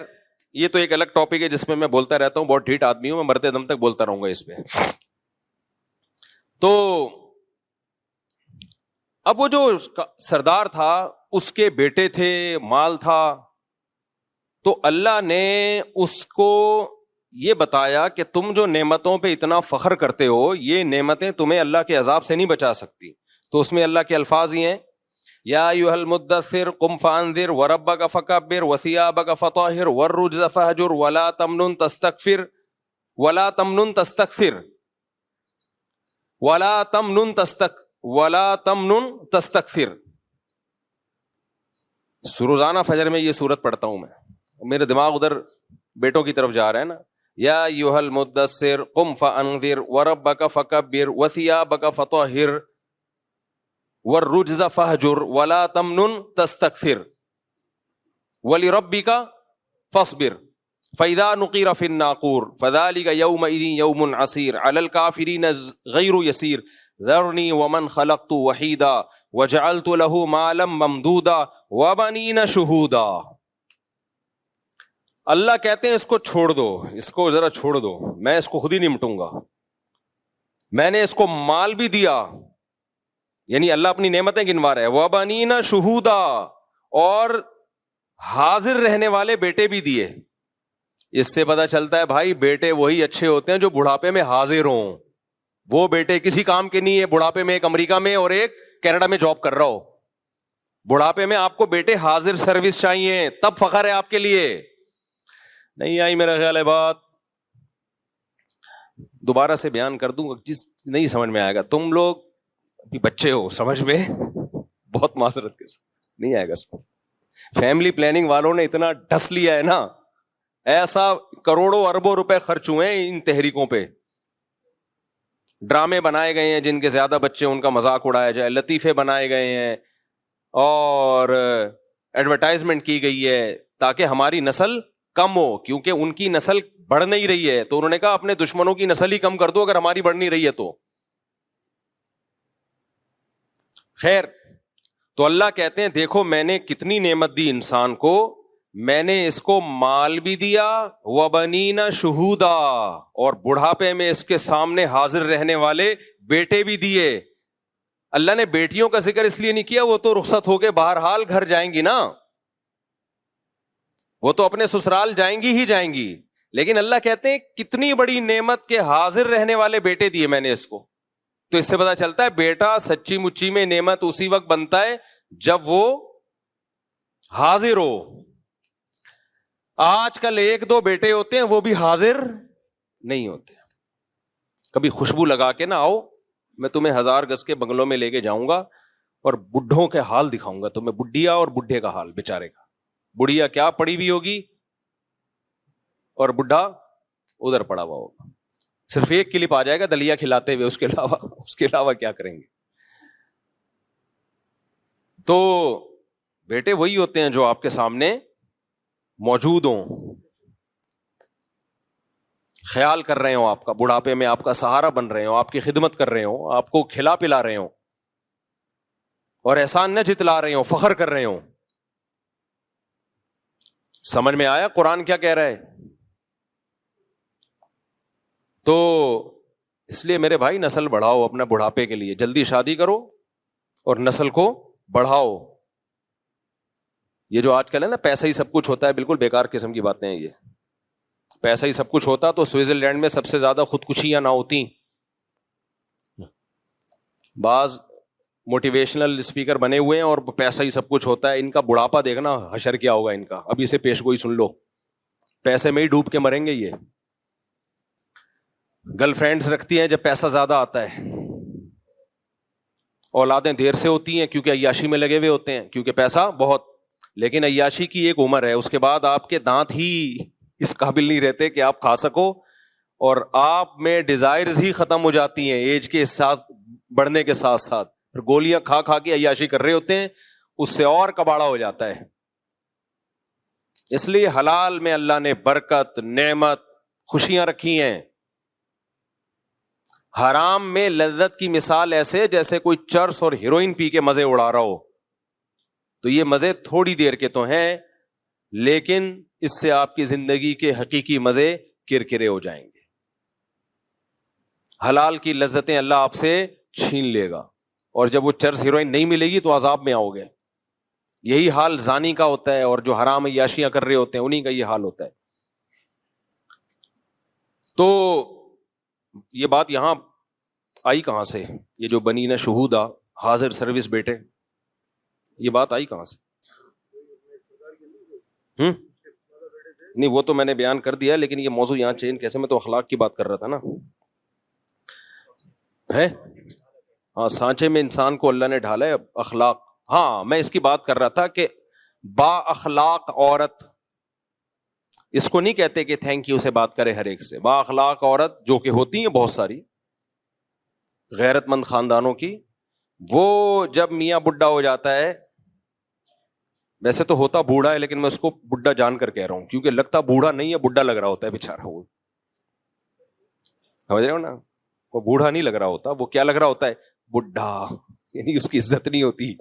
یہ تو ایک الگ ٹاپک ہے جس میں میں بولتا رہتا ہوں, بہت ڈھیٹ آدمی ہوں میں, مرتے دم تک بولتا رہوں گا اس پہ. تو اب وہ جو سردار تھا اس کے بیٹے تھے, مال تھا, تو اللہ نے اس کو یہ بتایا کہ تم جو نعمتوں پہ اتنا فخر کرتے ہو, یہ نعمتیں تمہیں اللہ کے عذاب سے نہیں بچا سکتی. تو اس میں اللہ کے الفاظ ہی ہیں, یا ایھا المدثر قم فانذر وربک فکبر وثیابک فطہر والرجز فہجر ولا تمنن تستکثر ولا تمنن تستکثر ولا تمنن تستکثر. روزانہ فجر میں یہ سورت پڑھتا ہوں میں, میرے دماغ ادھر بیٹوں کی طرف جا رہا ہے نا. یا ایھا المدثر قم فانذر وربک فکبر وثیابک فطہر والرجز فہجر ولا تمنن تستکثر ولربک فاصبر فإذا نقر في الناقور فذلك يومئذ يوم عسير على الكافرين غير يسير ذرني ومن خلقت وحيدا وجعلت له مالا ممدودا وبنين شهودا. اللہ کہتے ہیں اس کو چھوڑ دو، اس کو ذرا چھوڑ دو، میں اس کو خود ہی نمٹوں گا. میں نے اس کو مال بھی دیا، یعنی اللہ اپنی نعمتیں گنوا رہا ہے. وبنين شهودا، اور حاضر رہنے والے بیٹے بھی دیے. اس سے پتا چلتا ہے بھائی بیٹے وہی اچھے ہوتے ہیں جو بڑھاپے میں حاضر ہوں. وہ بیٹے کسی کام کے نہیں ہے، بڑھاپے میں ایک امریکہ میں اور ایک کینیڈا میں جاب کر رہا ہو. بڑھاپے میں آپ کو بیٹے حاضر سروس چاہیے، تب فخر ہے آپ کے لیے. نہیں آئی میرا خیال ہے بات، دوبارہ سے بیان کر دوں جس نہیں سمجھ میں آئے گا. تم لوگ ابھی بچے ہو، سمجھ میں بہت معذرت کے ساتھ نہیں آئے گا. فیملی پلاننگ والوں نے اتنا ڈس لیا ہے نا، ایسا کروڑوں اربوں روپے خرچ ہوئے ہیں ان تحریکوں پہ. ڈرامے بنائے گئے ہیں جن کے زیادہ بچے ان کا مذاق اڑایا جائے، لطیفے بنائے گئے ہیں اور ایڈورٹائزمنٹ کی گئی ہے تاکہ ہماری نسل کم ہو، کیونکہ ان کی نسل بڑھ نہیں رہی ہے. تو انہوں نے کہا اپنے دشمنوں کی نسل ہی کم کر دو اگر ہماری بڑھ نہیں رہی ہے تو. خیر، تو اللہ کہتے ہیں دیکھو میں نے کتنی نعمت دی انسان کو، میں نے اس کو مال بھی دیا، وبنین شہودا، اور بڑھاپے میں اس کے سامنے حاضر رہنے والے بیٹے بھی دیے. اللہ نے بیٹیوں کا ذکر اس لیے نہیں کیا، وہ تو رخصت ہو کے بہرحال گھر جائیں گی نا، وہ تو اپنے سسرال جائیں گی ہی جائیں گی. لیکن اللہ کہتے ہیں کتنی بڑی نعمت کے حاضر رہنے والے بیٹے دیے میں نے اس کو. تو اس سے پتا چلتا ہے بیٹا سچی مچی میں نعمت اسی وقت بنتا ہے جب وہ حاضر ہو. آج کل ایک دو بیٹے ہوتے ہیں وہ بھی حاضر نہیں ہوتے. کبھی خوشبو لگا کے نہ آؤ، میں تمہیں 1000 گز کے بنگلوں میں لے کے جاؤں گا اور بڈھوں کے حال دکھاؤں گا تمہیں، بڈھیا اور بڈھے کا حال بیچارے کا. بڑھیا کیا پڑی ہوئی ہوگی اور بڈھا ادھر پڑا ہوا ہوگا. صرف ایک کلپ آ جائے گا دلیا کھلاتے ہوئے، اس کے علاوہ کیا کریں گے. تو بیٹے وہی ہوتے ہیں جو آپ کے سامنے موجود ہوں، خیال کر رہے ہوں آپ کا، بڑھاپے میں آپ کا سہارا بن رہے ہوں، آپ کی خدمت کر رہے ہوں، آپ کو کھلا پلا رہے ہوں اور احسان نہ جتلا رہے ہوں، فخر کر رہے ہوں. سمجھ میں آیا قرآن کیا کہہ رہا ہے؟ تو اس لیے میرے بھائی نسل بڑھاؤ اپنا بڑھاپے کے لیے، جلدی شادی کرو اور نسل کو بڑھاؤ. یہ جو آج کل ہے نا پیسہ ہی سب کچھ ہوتا ہے، بالکل بیکار قسم کی باتیں ہیں یہ. پیسہ ہی سب کچھ ہوتا تو سوئٹزرلینڈ میں سب سے زیادہ خودکشیاں نہ ہوتی. بعض موٹیویشنل اسپیکر بنے ہوئے ہیں اور پیسہ ہی سب کچھ ہوتا ہے. ان کا بڑھاپا دیکھنا حشر کیا ہوگا ان کا. ابھی سے پیش گوئی سن لو، پیسے میں ہی ڈوب کے مریں گے یہ. گرل فرینڈز رکھتی ہیں جب پیسہ زیادہ آتا ہے، اولادیں دیر سے ہوتی ہیں کیونکہ عیاشی میں لگے ہوئے ہوتے ہیں، کیونکہ پیسہ بہت. لیکن عیاشی کی ایک عمر ہے، اس کے بعد آپ کے دانت ہی اس قابل نہیں رہتے کہ آپ کھا سکو، اور آپ میں ڈیزائرز ہی ختم ہو جاتی ہیں ایج کے ساتھ بڑھنے کے ساتھ ساتھ. پھر گولیاں کھا کھا کے عیاشی کر رہے ہوتے ہیں، اس سے اور کباڑا ہو جاتا ہے. اس لیے حلال میں اللہ نے برکت، نعمت، خوشیاں رکھی ہیں. حرام میں لذت کی مثال ایسے جیسے کوئی چرس اور ہیروئن پی کے مزے اڑا رہا ہو. تو یہ مزے تھوڑی دیر کے تو ہیں، لیکن اس سے آپ کی زندگی کے حقیقی مزے کرکرے ہو جائیں گے. حلال کی لذتیں اللہ آپ سے چھین لے گا، اور جب وہ چرس ہیروئن نہیں ملے گی تو عذاب میں آؤ گے. یہی حال زانی کا ہوتا ہے، اور جو حرام عیاشیاں کر رہے ہوتے ہیں انہی کا یہ حال ہوتا ہے. تو یہ بات یہاں آئی کہاں سے؟ یہ جو بنین شہودا، حاضر سروس بیٹے، یہ بات آئی کہاں سے؟ نہیں وہ تو میں نے بیان کر دیا، لیکن یہ موضوع یہاں چینج کیسے؟ میں تو اخلاق کی بات کر رہا تھا نا. ہے ہاں، سانچے میں انسان کو اللہ نے ڈھالا ہے اخلاق. ہاں میں اس کی بات کر رہا تھا کہ با اخلاق عورت اس کو نہیں کہتے کہ تھینک یو سے بات کرے ہر ایک سے. با اخلاق عورت جو کہ ہوتی ہیں بہت ساری غیرت مند خاندانوں کی, وہ جب میاں بڈھا ہو جاتا ہے, ویسے تو ہوتا بوڑھا ہے لیکن میں اس کو بڈھا جان کر کہہ رہا ہوں کیونکہ لگتا بوڑھا نہیں ہے, بڈھا لگ رہا ہوتا ہے بیچارہ. وہ سمجھ رہے ہو نا, وہ بوڑھا نہیں لگ رہا ہوتا, وہ کیا لگ رہا ہوتا ہے, بڈھا, یعنی اس کی عزت نہیں ہوتی.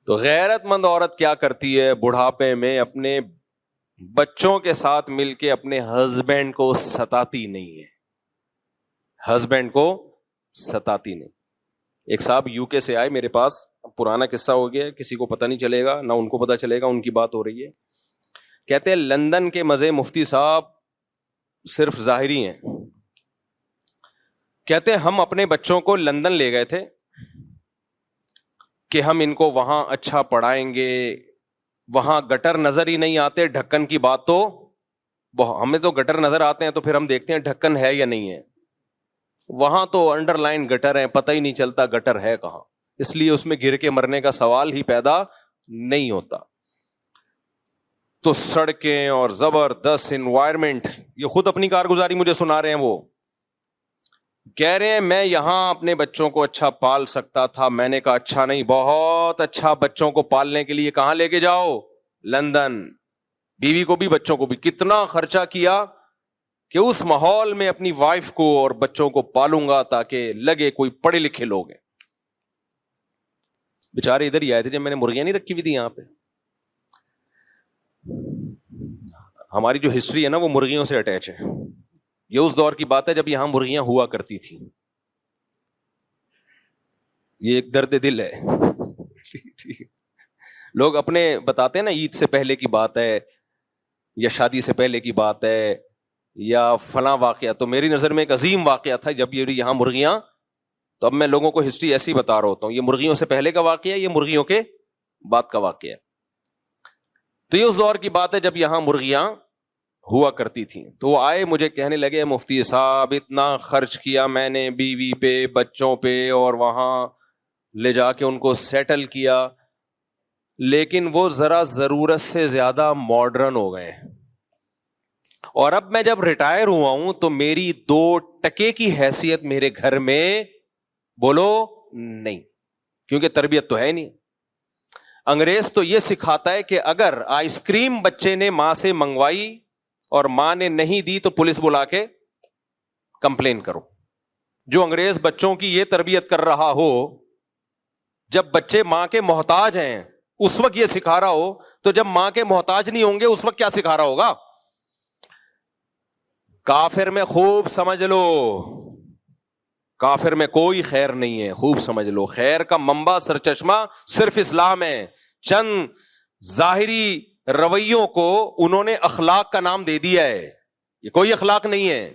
تو غیرت مند عورت کیا کرتی ہے بڑھاپے میں, اپنے بچوں کے ساتھ مل کے اپنے ہسبینڈ کو ستاتی نہیں ہے, ہسبینڈ کو ستاتی نہیں. ایک صاحب یو کے سے آئے میرے پاس, پرانا قصہ ہو گیا, کسی کو پتہ نہیں چلے گا, نہ ان کو پتہ چلے گا, ان کی بات ہو رہی ہے. کہتے ہیں لندن کے مزے مفتی صاحب صرف ظاہری ہیں. کہتے ہیں ہم اپنے بچوں کو لندن لے گئے تھے کہ ہم ان کو وہاں اچھا پڑھائیں گے, وہاں گٹر نظر ہی نہیں آتے, ڈھکن کی بات تو ہمیں تو گٹر نظر آتے ہیں تو پھر ہم دیکھتے ہیں ڈھکن ہے یا نہیں ہے, وہاں تو انڈر لائن گٹر ہیں, پتہ ہی نہیں چلتا گٹر ہے کہاں, اس لیے اس میں گر کے مرنے کا سوال ہی پیدا نہیں ہوتا. تو سڑکیں اور زبردست انوائرمنٹ, یہ خود اپنی کارگزاری مجھے سنا رہے ہیں, وہ کہہ رہے ہیں میں یہاں اپنے بچوں کو اچھا پال سکتا تھا. میں نے کہا اچھا نہیں, بہت اچھا, بچوں کو پالنے کے لیے کہاں لے کے جاؤ, لندن. بیوی کو بھی بچوں کو بھی کتنا خرچہ کیا کہ اس ماحول میں اپنی وائف کو اور بچوں کو پالوں گا تاکہ لگے کوئی پڑھے لکھے لوگ ہیں. بیچارے ادھر ہی آئے تھے جب میں نے مرغیاں نہیں رکھی ہوئی تھی یہاں پہ. ہماری جو ہسٹری ہے نا وہ مرغیوں سے اٹیچ ہے. یہ اس دور کی بات ہے جب یہاں مرغیاں ہوا کرتی تھیں. یہ ایک درد دل ہے. لوگ اپنے بتاتے ہیں نا عید سے پہلے کی بات ہے یا شادی سے پہلے کی بات ہے یا فلاں واقعہ, تو میری نظر میں ایک عظیم واقعہ تھا جب یہ یہاں مرغیاں, تو اب میں لوگوں کو ہسٹری ایسی بتا رہا ہوتا ہوں, یہ مرغیوں سے پہلے کا واقعہ ہے, یہ مرغیوں کے بعد کا واقعہ ہے. تو یہ اس دور کی بات ہے جب یہاں مرغیاں ہوا کرتی تھیں. تو وہ آئے مجھے کہنے لگے مفتی صاحب اتنا خرچ کیا میں نے بیوی پہ, بچوں پہ, اور وہاں لے جا کے ان کو سیٹل کیا, لیکن وہ ذرا ضرورت سے زیادہ ماڈرن ہو گئے. اور اب میں جب ریٹائر ہوا ہوں تو میری 2 ٹکے کی حیثیت میرے گھر میں بولو نہیں, کیونکہ تربیت تو ہے نہیں. انگریز تو یہ سکھاتا ہے کہ اگر آئس کریم بچے نے ماں سے منگوائی اور ماں نے نہیں دی تو پولیس بلا کے کمپلین کرو. جو انگریز بچوں کی یہ تربیت کر رہا ہو, جب بچے ماں کے محتاج ہیں اس وقت یہ سکھا رہا ہو, تو جب ماں کے محتاج نہیں ہوں گے اس وقت کیا سکھا رہا ہوگا. کافر میں خوب سمجھ لو, کافر میں کوئی خیر نہیں ہے, خوب سمجھ لو. خیر کا منبع سرچشمہ صرف اسلام ہے. چند ظاہری رویوں کو انہوں نے اخلاق کا نام دے دیا ہے, یہ کوئی اخلاق نہیں ہے.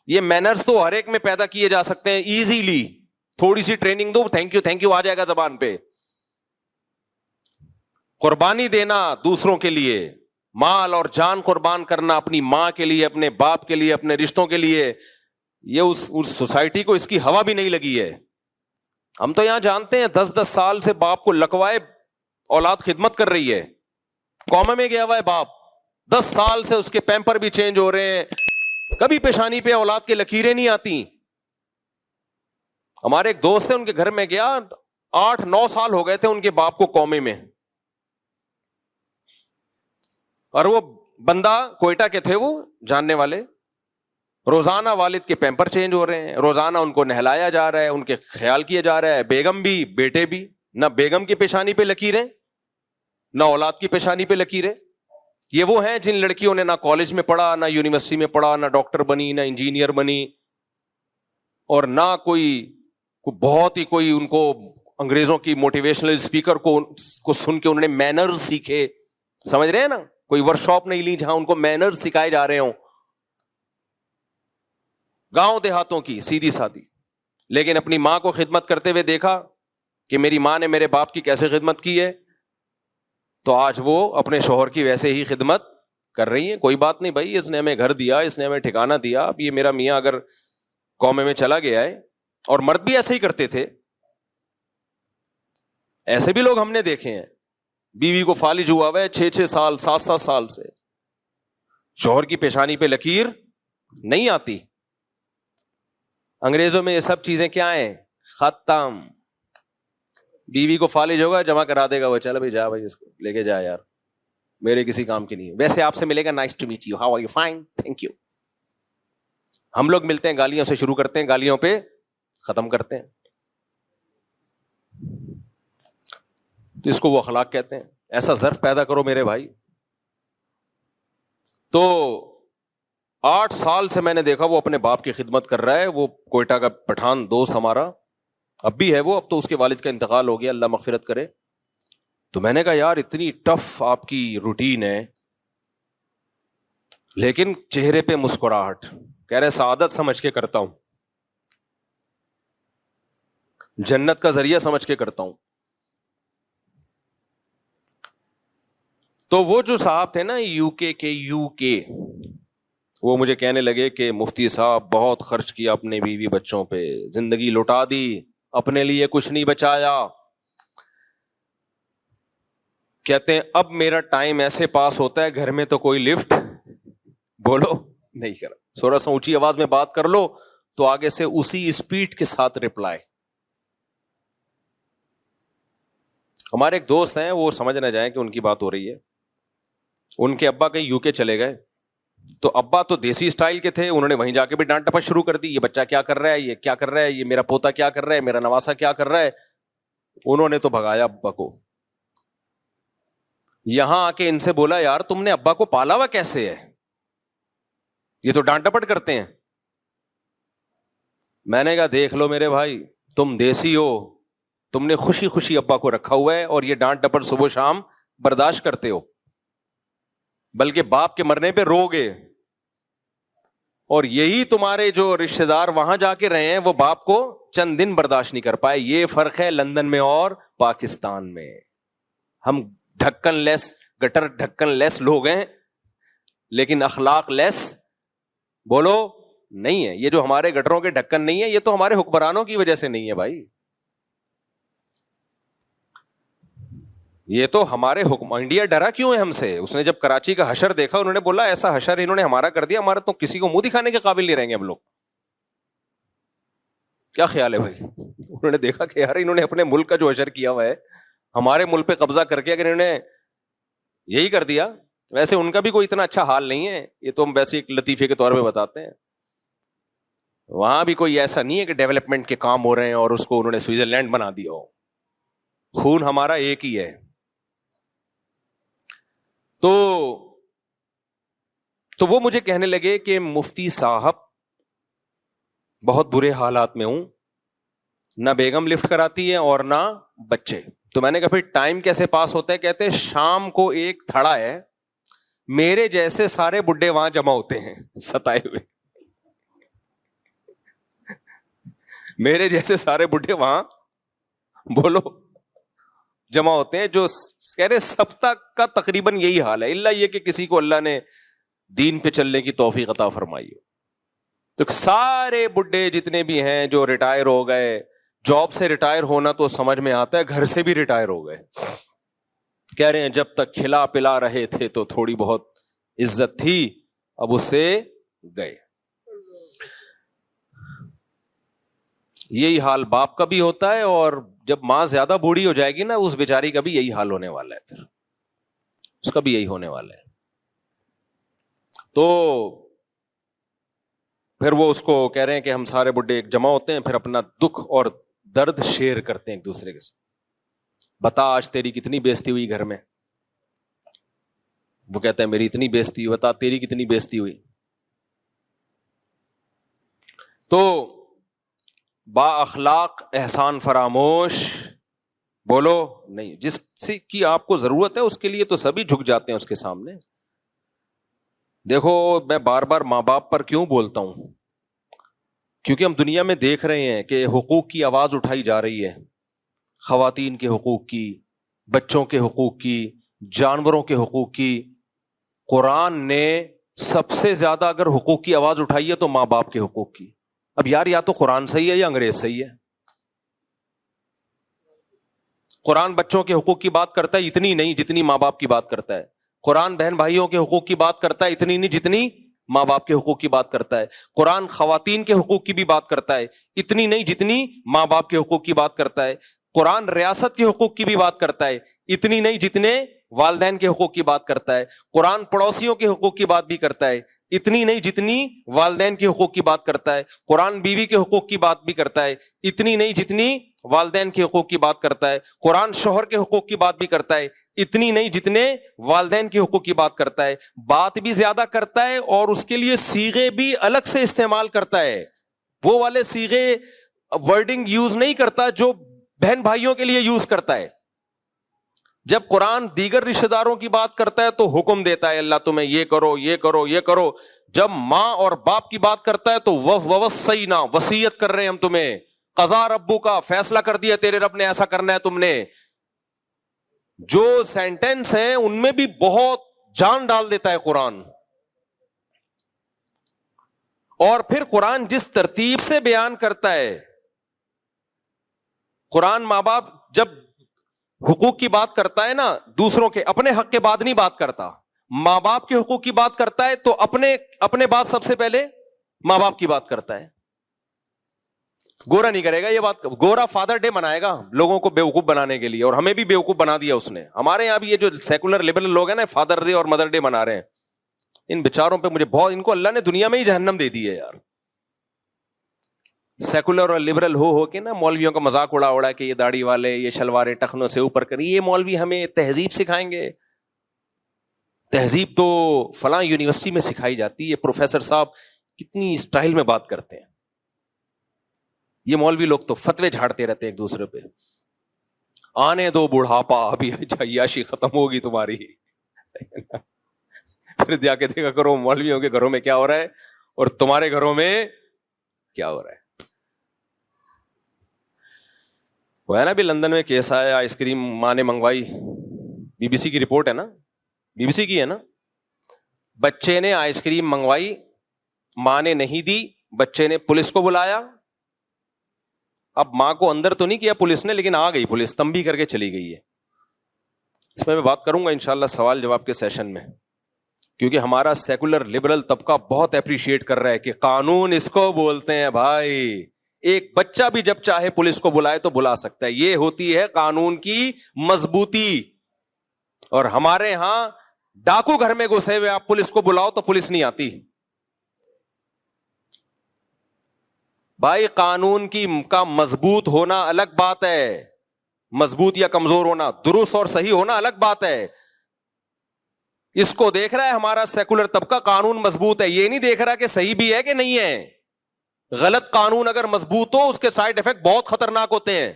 یہ مینرز تو ہر ایک میں پیدا کیے جا سکتے ہیں ایزیلی, تھوڑی سی ٹریننگ دو, تھینک یو آ جائے گا زبان پہ. قربانی دینا دوسروں کے لیے, مال اور جان قربان کرنا اپنی ماں کے لیے, اپنے باپ کے لیے, اپنے رشتوں کے لیے, یہ اس سوسائٹی کو اس کی ہوا بھی نہیں لگی ہے. ہم تو یہاں جانتے ہیں 10 سال سے باپ کو لکوائے اولاد خدمت کر رہی ہے, قوم میں گیا ہوا ہے باپ, 10 سال سے اس کے پیمپر بھی چینج ہو رہے ہیں, کبھی پیشانی پہ اولاد کے لکیریں نہیں آتی. ہمارے ایک دوست ہے, ان کے گھر میں گیا, 8-9 سال ہو گئے تھے ان کے باپ کو قومے میں, اور وہ بندہ کوئٹہ کے تھے, وہ جاننے والے. روزانہ والد کے پیمپر چینج ہو رہے ہیں, روزانہ ان کو نہلایا جا رہا ہے, ان کے خیال کیا جا رہا ہے, بیگم بھی بیٹے بھی, نہ بیگم کی پیشانی پہ لکیریں نہ اولاد کی پیشانی پہ لکیریں. یہ وہ ہیں جن لڑکیوں نے نہ کالج میں پڑھا, نہ یونیورسٹی میں پڑھا, نہ ڈاکٹر بنی, نہ انجینئر بنی, اور نہ کوئی بہت ہی کوئی ان کو انگریزوں کی موٹیویشنل اسپیکر کو سن کے انہوں نے مینرز سیکھے. سمجھ رہے ہیں نا, کوئی ورکشاپ نہیں لی جہاں ان کو مینرز سکھائے جا رہے ہوں, گاؤں دیہاتوں کی سیدھی سادھی. لیکن اپنی ماں کو خدمت کرتے ہوئے دیکھا کہ میری ماں نے میرے باپ کی کیسے خدمت کی ہے, تو آج وہ اپنے شوہر کی ویسے ہی خدمت کر رہی ہیں. کوئی بات نہیں بھائی, اس نے ہمیں گھر دیا, اس نے ہمیں ٹھکانہ دیا, اب یہ میرا میاں اگر قومے میں چلا گیا ہے, اور مرد بھی ایسے ہی کرتے تھے, ایسے بھی لوگ ہم نے دیکھے ہیں. بیوی کو فالج ہوا ہوا ہے 6 سال 7 سال سے، شوہر کی پیشانی پہ لکیر نہیں آتی. انگریزوں میں یہ سب چیزیں کیا ہیں؟ ختم. بیوی کو فالج ہوگا جمع کرا دے گا وہ، چل بھائی جا بھائی اس کو لے کے جا یار، میرے کسی کام کی نہیں ہے. ویسے آپ سے ملے گا nice to meet you, how are you, fine thank you. ہم لوگ ملتے ہیں گالیوں سے شروع کرتے ہیں، گالیوں پہ ختم کرتے ہیں. تو اس کو وہ اخلاق کہتے ہیں. ایسا ظرف پیدا کرو میرے بھائی. تو 8 سال سے میں نے دیکھا وہ اپنے باپ کی خدمت کر رہا ہے. وہ کوئٹہ کا پٹھان دوست ہمارا اب بھی ہے وہ، اب تو اس کے والد کا انتقال ہو گیا، اللہ مغفرت کرے. تو میں نے کہا یار اتنی ٹف آپ کی روٹین ہے لیکن چہرے پہ مسکراہٹ. کہہ رہے سعادت سمجھ کے کرتا ہوں، جنت کا ذریعہ سمجھ کے کرتا ہوں. تو وہ جو صاحب تھے نا یو کے وہ مجھے کہنے لگے کہ مفتی صاحب بہت خرچ کیا اپنے بیوی بچوں پہ، زندگی لٹا دی، اپنے لیے کچھ نہیں بچایا. کہتے ہیں اب میرا ٹائم ایسے پاس ہوتا ہے گھر میں تو کوئی لفٹ بولو نہیں کرا، تھوڑا سا اونچی آواز میں بات کر لو تو آگے سے اسی اسپیڈ کے ساتھ رپلائی. ہمارے ایک دوست ہیں، وہ سمجھ نہ جائیں کہ ان کی بات ہو رہی ہے. ان کے ابا کہیں UK چلے گئے، تو ابا تو دیسی اسٹائل کے تھے، انہوں نے وہیں جا کے بھی ڈانٹ ٹپٹ شروع کر دی. یہ بچہ کیا کر رہا ہے، یہ کیا کر رہا ہے، یہ میرا پوتا کیا کر رہا ہے، میرا نواسا کیا کر رہا ہے. انہوں نے تو بھگایا ابا کو. یہاں آ کے ان سے بولا یار تم نے ابا کو پالا ہوا کیسے ہے، یہ تو ڈانٹ ٹپٹ کرتے ہیں. میں نے کہا دیکھ لو میرے بھائی، تم دیسی ہو، تم نے خوشی خوشی ابا کو رکھا ہوا ہے اور یہ ڈانٹ ٹپٹ صبح شام برداشت کرتے ہو، بلکہ باپ کے مرنے پہ رو گے. اور یہی تمہارے جو رشتے دار وہاں جا کے رہے ہیں وہ باپ کو چند دن برداشت نہیں کر پائے. یہ فرق ہے لندن میں اور پاکستان میں. ہم ڈھکن لیس، گٹر ڈھکن لیس لوگ ہیں لیکن اخلاق لیس بولو نہیں ہے. یہ جو ہمارے گٹروں کے ڈھکن نہیں ہے یہ تو ہمارے حکمرانوں کی وجہ سے نہیں ہے بھائی، یہ تو ہمارے حکم. انڈیا ڈرا کیوں ہے ہم سے؟ اس نے جب کراچی کا حشر دیکھا انہوں نے بولا ایسا حشر انہوں نے ہمارا کر دیا، ہمارا تو کسی کو منہ دکھانے کے قابل نہیں رہیں گے ہم لوگ. کیا خیال ہے بھائی؟ انہوں نے دیکھا کہ یار انہوں نے اپنے ملک کا جو حشر کیا ہوا ہے، ہمارے ملک پہ قبضہ کر کے اگر انہوں نے یہی کر دیا. ویسے ان کا بھی کوئی اتنا اچھا حال نہیں ہے، یہ تو ہم ویسے ایک لطیفے کے طور پہ بتاتے ہیں. وہاں بھی کوئی ایسا نہیں ہے کہ ڈیولپمنٹ کے کام ہو رہے ہیں اور اس کو انہوں نے سوئٹزرلینڈ بنا دیا ہو. خون ہمارا ایک ہی ہے. تو وہ مجھے کہنے لگے کہ مفتی صاحب بہت برے حالات میں ہوں، نہ بیگم لفٹ کراتی ہے اور نہ بچے. تو میں نے کہا پھر ٹائم کیسے پاس ہوتا ہے؟ کہتے ہیں شام کو ایک تھڑا ہے، میرے جیسے سارے بڈھے وہاں جمع ہوتے ہیں ستائے ہوئے. میرے جیسے سارے بڈھے وہاں بولو جمع ہوتے ہیں، جو کہہ رہے سب تک کا تقریباً یہی حال ہے، الا یہ کہ کسی کو اللہ نے دین پہ چلنے کی توفیق عطا فرمائی ہو. تو سارے بڈھے جتنے بھی ہیں جو ریٹائر ہو گئے، جاب سے ریٹائر ہونا تو سمجھ میں آتا ہے، گھر سے بھی ریٹائر ہو گئے. کہہ رہے ہیں جب تک کھلا پلا رہے تھے تو تھوڑی بہت عزت تھی، اب اس سے گئے. یہی حال باپ کا بھی ہوتا ہے، اور جب ماں زیادہ بوڑھی ہو جائے گی نا اس بیچاری کا بھی یہی حال ہونے والا ہے، پھر اس کا بھی یہی ہونے والا ہے. تو پھر وہ اس کو کہہ رہے ہیں کہ ہم سارے بڈھے ایک جمع ہوتے ہیں، پھر اپنا دکھ اور درد شیئر کرتے ہیں ایک دوسرے کے ساتھ. بتا آج تیری کتنی بےزتی ہوئی گھر میں؟ وہ کہتا ہے میری اتنی بےزتی ہوئی. بتا تیری کتنی بےزتی ہوئی؟ تو با اخلاق احسان فراموش بولو نہیں. جس کی آپ کو ضرورت ہے اس کے لیے تو سبھی جھک جاتے ہیں اس کے سامنے. دیکھو میں بار بار ماں باپ پر کیوں بولتا ہوں؟ کیونکہ ہم دنیا میں دیکھ رہے ہیں کہ حقوق کی آواز اٹھائی جا رہی ہے، خواتین کے حقوق کی، بچوں کے حقوق کی، جانوروں کے حقوق کی. قرآن نے سب سے زیادہ اگر حقوق کی آواز اٹھائی ہے تو ماں باپ کے حقوق کی. اب یار یا تو قرآن صحیح ہے یا انگریز صحیح ہے. قرآن بچوں کے حقوق کی بات کرتا ہے اتنی نہیں جتنی ماں باپ کی بات کرتا ہے. قرآن بہن بھائیوں کے حقوق کی بات کرتا ہے اتنی نہیں جتنی ماں باپ کے حقوق کی بات کرتا ہے. قرآن خواتین کے حقوق کی بھی بات کرتا ہے اتنی نہیں جتنی ماں باپ کے حقوق کی بات کرتا ہے. قرآن ریاست کے حقوق کی بھی بات کرتا ہے اتنی نہیں جتنے والدین کے حقوق کی بات کرتا ہے. قرآن پڑوسیوں کے حقوق کی بات بھی کرتا ہے اتنی نہیں جتنی والدین کے حقوق کی بات کرتا ہے. قرآن بیوی کے حقوق کی بات بھی کرتا ہے اتنی نہیں جتنی والدین کے حقوق کی بات کرتا ہے. قرآن شوہر کے حقوق کی بات بھی کرتا ہے اتنی نہیں جتنے والدین کے حقوق کی بات کرتا ہے. بات بھی زیادہ کرتا ہے اور اس کے لیے صیغے بھی الگ سے استعمال کرتا ہے. وہ والے صیغے ورڈنگ یوز نہیں کرتا جو بہن بھائیوں کے لیے یوز کرتا ہے. جب قرآن دیگر رشتہ داروں کی بات کرتا ہے تو حکم دیتا ہے اللہ تمہیں یہ کرو یہ کرو یہ کرو. جب ماں اور باپ کی بات کرتا ہے تو ووصینا وصیت کر رہے ہیں ہم تمہیں. قضا ربو کا فیصلہ کر دیا تیرے رب نے ایسا کرنا ہے تم نے. جو سینٹینس ہیں ان میں بھی بہت جان ڈال دیتا ہے قرآن. اور پھر قرآن جس ترتیب سے بیان کرتا ہے, قرآن ماں باپ جب حقوق کی بات کرتا ہے نا دوسروں کے, اپنے حق کے بعد نہیں بات کرتا. ماں باپ کے حقوق کی بات کرتا ہے تو اپنے بعد سب سے پہلے ماں باپ کی بات کرتا ہے. گورا نہیں کرے گا یہ بات. گورا فادر ڈے منائے گا لوگوں کو بیوقوف بنانے کے لیے, اور ہمیں بھی بیوقوف بنا دیا اس نے. ہمارے یہاں بھی یہ جو سیکولر لبرل لوگ ہیں نا فادر ڈے اور مدر ڈے منا رہے ہیں, ان بیچاروں پہ مجھے بہت, ان کو اللہ نے دنیا میں ہی جہنم دے دی ہے یار. سیکولر اور لبرل ہو کے نا مولویوں کا مذاق اڑا کہ یہ داڑھی والے, یہ شلواریں ٹخنوں سے اوپر کر, یہ مولوی ہمیں تہذیب سکھائیں گے. تہذیب تو فلاں یونیورسٹی میں سکھائی جاتی ہے, پروفیسر صاحب کتنی اسٹائل میں بات کرتے ہیں. یہ مولوی لوگ تو فتوے جھاڑتے رہتے ہیں ایک دوسرے پہ. آنے دو بڑھاپا, ابھی عیاشی ختم ہوگی تمہاری. پھر جا کے دیکھا کرو مولویوں کے گھروں میں کیا ہو رہا ہے اور تمہارے گھروں میں کیا ہو رہا ہے. وہ ہے نا بھی لندن میں کیس آیا, آئس کریم ماں نے منگوائی, بی بی سی کی رپورٹ ہے نا, بی بی سی کی ہے نا. بچے نے آئس کریم منگوائی, ماں نے نہیں دی, بچے نے پولیس کو بلایا. اب ماں کو اندر تو نہیں کیا پولیس نے, لیکن آ گئی پولیس, تنبیہ کر کے چلی گئی ہے. اس میں بات کروں گا انشاءاللہ سوال جواب کے سیشن میں, کیونکہ ہمارا سیکولر لبرل طبقہ بہت اپریشیٹ کر رہا ہے کہ قانون اس کو بولتے ہیں بھائی. ایک بچہ بھی جب چاہے پولیس کو بلائے تو بلا سکتا ہے, یہ ہوتی ہے قانون کی مضبوطی. اور ہمارے ہاں ڈاکو گھر میں گھسے ہوئے آپ پولیس کو بلاؤ تو پولیس نہیں آتی. بھائی قانون کا مضبوط ہونا الگ بات ہے, مضبوط یا کمزور ہونا, درست اور صحیح ہونا الگ بات ہے. اس کو دیکھ رہا ہے ہمارا سیکولر طبقہ قانون مضبوط ہے, یہ نہیں دیکھ رہا کہ صحیح بھی ہے کہ نہیں ہے. غلط قانون اگر مضبوط ہو اس کے سائیڈ ایفیکٹ بہت خطرناک ہوتے ہیں.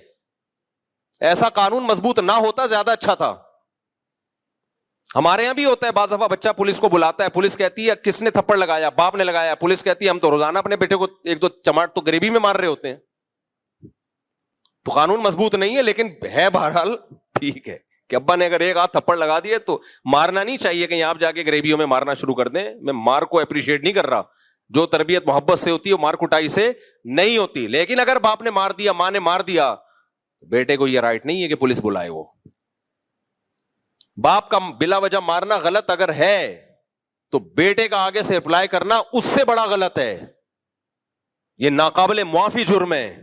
ایسا قانون مضبوط نہ ہوتا زیادہ اچھا تھا. ہمارے یہاں بھی ہوتا ہے بعض دفعہ بچہ پولیس کو بلاتا ہے, پولیس کہتی ہے کس نے تھپڑ لگایا, باپ نے لگایا. پولیس کہتی ہے ہم تو روزانہ اپنے بیٹے کو ایک دو چماٹ تو غریبی میں مار رہے ہوتے ہیں. تو قانون مضبوط نہیں ہے لیکن ہے بہرحال ٹھیک ہے کہ ابا نے اگر ایک ہاتھ تھپڑ لگا دیے تو مارنا نہیں چاہیے کہ آپ جا کے غریبیوں میں مارنا شروع کر دیں. میں مار کو اپریشیٹ نہیں کر رہا, جو تربیت محبت سے ہوتی ہے وہ مار کٹائی سے نہیں ہوتی. لیکن اگر باپ نے مار دیا, ماں نے مار دیا, بیٹے کو یہ رائٹ نہیں ہے کہ پولیس بلائے. وہ باپ کا بلا وجہ مارنا غلط اگر ہے تو بیٹے کا آگے سے رپلائی کرنا اس سے بڑا غلط ہے. یہ ناقابل معافی جرم ہے,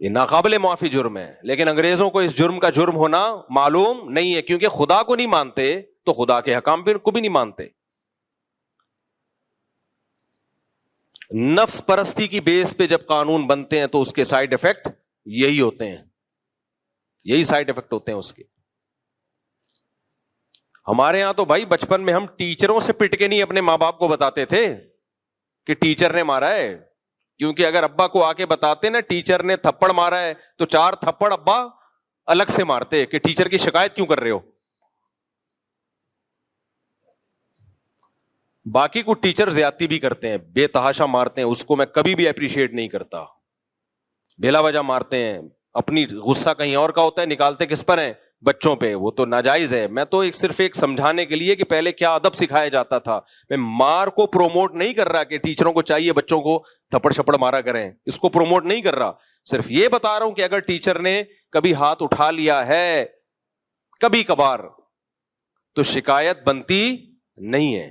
یہ ناقابل معافی جرم ہے. لیکن انگریزوں کو اس جرم کا جرم ہونا معلوم نہیں ہے, کیونکہ خدا کو نہیں مانتے تو خدا کے حکام کو بھی نہیں مانتے. نفس پرستی کی بیس پہ جب قانون بنتے ہیں تو اس کے سائیڈ ایفیکٹ یہی ہوتے ہیں, یہی سائیڈ ایفیکٹ ہوتے ہیں اس کے. ہمارے ہاں تو بھائی بچپن میں ہم ٹیچروں سے پٹ کے نہیں اپنے ماں باپ کو بتاتے تھے کہ ٹیچر نے مارا ہے, کیونکہ اگر ابا کو آ کے بتاتے نا ٹیچر نے تھپڑ مارا ہے تو 4 تھپڑ ابا الگ سے مارتے کہ ٹیچر کی شکایت کیوں کر رہے ہو. باقی کو ٹیچر زیادتی بھی کرتے ہیں, بے تحاشا مارتے ہیں, اس کو میں کبھی بھی اپریشیٹ نہیں کرتا. بلا وجہ مارتے ہیں, اپنی غصہ کہیں اور کا ہوتا ہے, نکالتے کس پر ہیں, بچوں پہ. وہ تو ناجائز ہے. میں تو صرف ایک سمجھانے کے لیے کہ پہلے کیا ادب سکھایا جاتا تھا. میں مار کو پروموٹ نہیں کر رہا کہ ٹیچروں کو چاہیے بچوں کو تھپڑ شپڑ مارا کریں, اس کو پروموٹ نہیں کر رہا. صرف یہ بتا رہا ہوں کہ اگر ٹیچر نے کبھی ہاتھ اٹھا لیا ہے کبھی کبھار تو شکایت بنتی نہیں ہے.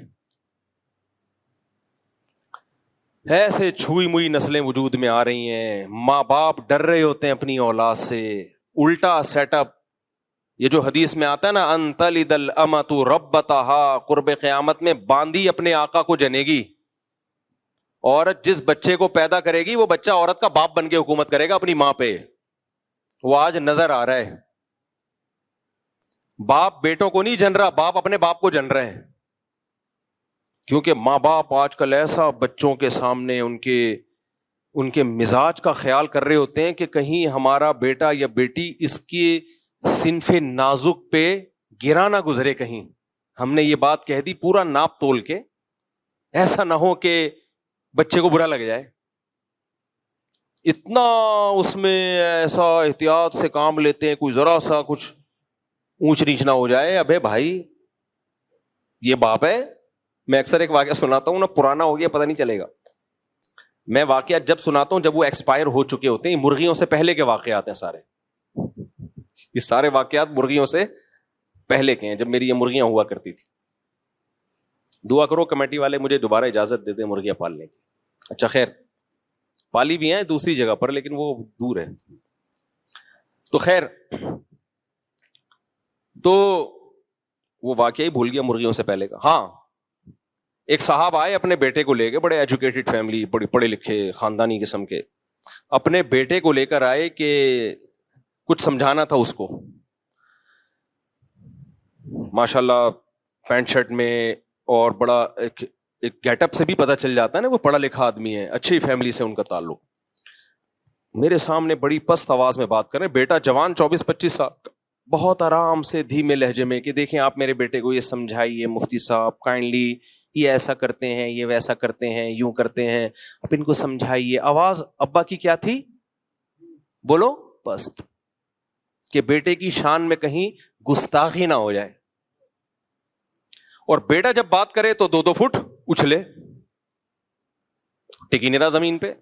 ایسے چھوئی موئی نسلیں وجود میں آ رہی ہیں, ماں باپ ڈر رہے ہوتے ہیں اپنی اولاد سے. الٹا سیٹ اپ, یہ جو حدیث میں آتا ہے نا ان تلد الامۃ ربتہا, قرب قیامت میں باندی اپنے آقا کو جنے گی. عورت جس بچے کو پیدا کرے گی وہ بچہ عورت کا باپ بن کے حکومت کرے گا اپنی ماں پہ. وہ آج نظر آ رہا ہے. باپ بیٹوں کو نہیں جن رہا, باپ اپنے باپ کو جن رہے ہیں. کیونکہ ماں باپ آج کل ایسا بچوں کے سامنے ان کے مزاج کا خیال کر رہے ہوتے ہیں کہ کہیں ہمارا بیٹا یا بیٹی اس کی صنف نازک پہ گرا نہ گزرے. کہیں ہم نے یہ بات کہہ دی پورا ناپ تول کے, ایسا نہ ہو کہ بچے کو برا لگ جائے. اتنا اس میں ایسا احتیاط سے کام لیتے ہیں, کوئی ذرا سا کچھ اونچ نیچ نہ ہو جائے. ابے بھائی یہ باپ ہے. میں اکثر ایک واقعہ سناتا ہوں نا, پرانا ہو گیا پتہ نہیں چلے گا. میں واقعات جب سناتا ہوں جب وہ ایکسپائر ہو چکے ہوتے ہیں. مرغیوں سے پہلے کے واقعات ہیں سارے, یہ سارے واقعات مرغیوں سے پہلے کے ہیں, جب میری یہ مرغیاں ہوا کرتی تھی. دعا کرو کمیٹی والے مجھے دوبارہ اجازت دے دیں مرغیاں پالنے کی. اچھا خیر, پالی بھی ہیں دوسری جگہ پر لیکن وہ دور ہے. تو خیر, تو وہ واقعہ ہی بھول گیا مرغیوں سے پہلے کا. ہاں, ایک صاحب آئے اپنے بیٹے کو لے کے, بڑے ایجوکیٹڈ فیملی, بڑے پڑھے لکھے خاندانی قسم کے. اپنے بیٹے کو لے کر آئے کہ کچھ سمجھانا تھا اس کو. ماشاءاللہ پینٹ شرٹ میں, اور بڑا ایک گیٹ اپ سے بھی پتہ چل جاتا ہے نا وہ پڑھا لکھا آدمی ہے, اچھی فیملی سے ان کا تعلق. میرے سامنے بڑی پست آواز میں بات کر رہے ہیں. بیٹا جوان 24-25 سال, بہت آرام سے دھیمے لہجے میں کہ دیکھیں آپ میرے بیٹے کو یہ سمجھائیے مفتی صاحب کائنڈلی, یہ ایسا کرتے ہیں, یہ ویسا کرتے ہیں, یوں کرتے ہیں, آپ ان کو سمجھائیے. آواز ابا کی کیا تھی بولو, پست, کہ بیٹے کی شان میں کہیں گستاخی نہ ہو جائے. اور بیٹا جب بات کرے تو 2-2 فٹ اچھلے, ٹکی نہیں رہا زمین پہ,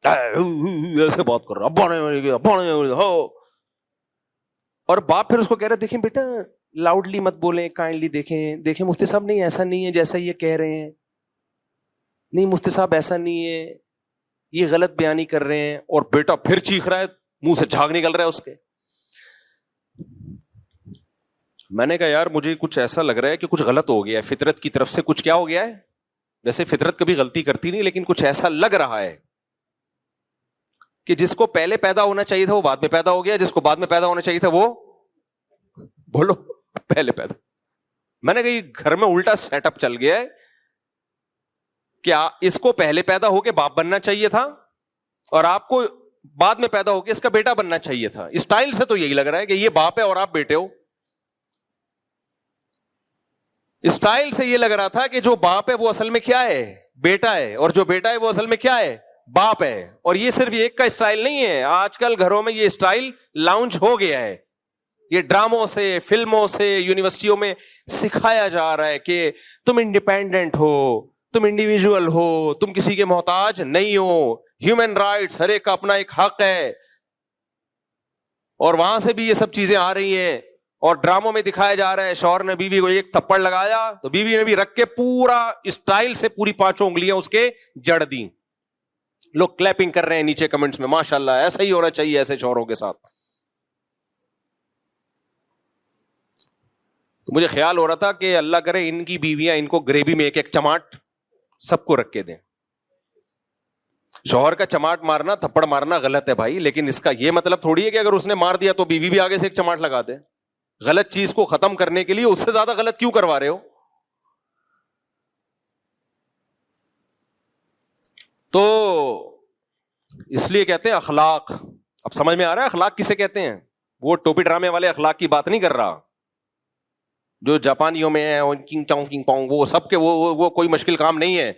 ایسے بات کر رہا ابا نے ہو. اور باپ پھر اس کو کہہ رہے دیکھیں بیٹا لاؤڈلی مت بولیں, کائنڈلی دیکھیں مفتی صاحب نہیں ایسا نہیں ہے جیسا یہ کہہ رہے ہیں, نہیں مفتی صاحب ایسا نہیں ہے, یہ غلط بیانی کر رہے ہیں. اور بیٹا پھر چیخ رہا ہے, منہ سے جھاگ نکل رہا ہے اس کے. میں نے کہا یار مجھے کچھ ایسا لگ رہا ہے کہ کچھ غلط ہو گیا ہے, فطرت کی طرف سے کچھ کیا ہو گیا ہے. ویسے فطرت کبھی غلطی کرتی نہیں, لیکن کچھ ایسا لگ رہا ہے کہ جس کو پہلے پیدا ہونا چاہیے تھا وہ بعد میں پیدا ہو گیا, جس کو بعد میں پیدا ہونا چاہیے تھا وہ بولو پہلے پیدا. میں نے کہا یہ گھر میں الٹا سیٹ اپ چل گیا ہے. کیا اس کو پہلے پیدا ہو کے باپ بننا چاہیے تھا اور آپ کو بعد میں پیدا ہو کے اس کا بیٹا بننا چاہیے تھا. اسٹائل سے تو یہی لگ رہا ہے کہ یہ باپ ہے اور آپ بیٹے ہو. اسٹائل سے یہ لگ رہا تھا کہ جو باپ ہے وہ اصل میں کیا ہے, بیٹا ہے, اور جو بیٹا ہے وہ اصل میں کیا ہے, باپ ہے. اور یہ صرف ایک کا اسٹائل نہیں ہے, آج کل گھروں میں یہ اسٹائل لانچ ہو گیا ہے. یہ ڈراموں سے, فلموں سے, یونیورسٹیوں میں سکھایا جا رہا ہے کہ تم انڈیپینڈنٹ ہو, تم انڈیویجول ہو, تم کسی کے محتاج نہیں ہو, ہیومن رائٹس, ہر ایک کا اپنا ایک حق ہے. اور وہاں سے بھی یہ سب چیزیں آ رہی ہیں. اور ڈراموں میں دکھایا جا رہا ہے شوہر نے بیوی کو ایک تھپڑ لگایا تو بیوی نے بھی رکھ کے پورا اسٹائل سے پوری 5 انگلیاں اس کے جڑ دی. لوگ کلیپنگ کر رہے ہیں نیچے کمنٹس میں, ماشاءاللہ ایسا ہی ہونا چاہیے ایسے شوہروں کے ساتھ. تو مجھے خیال ہو رہا تھا کہ اللہ کرے ان کی بیویاں ان کو گریوی میں ایک چماٹ سب کو رکھ کے دیں. شوہر کا چماٹ مارنا, تھپڑ مارنا غلط ہے بھائی, لیکن اس کا یہ مطلب تھوڑی ہے کہ اگر اس نے مار دیا تو بیوی بھی آگے سے ایک چماٹ لگا دے. غلط چیز کو ختم کرنے کے لیے اس سے زیادہ غلط کیوں کروا رہے ہو. تو اس لیے کہتے ہیں اخلاق. اب سمجھ میں آ رہا ہے اخلاق کسے کہتے ہیں. وہ ٹوپی ڈرامے والے اخلاق کی بات نہیں کر رہا جو جاپانیوں میں ہے, کنگ چاؤں کنگ پاؤں, وہ سب کے وہ کوئی مشکل کام نہیں ہے.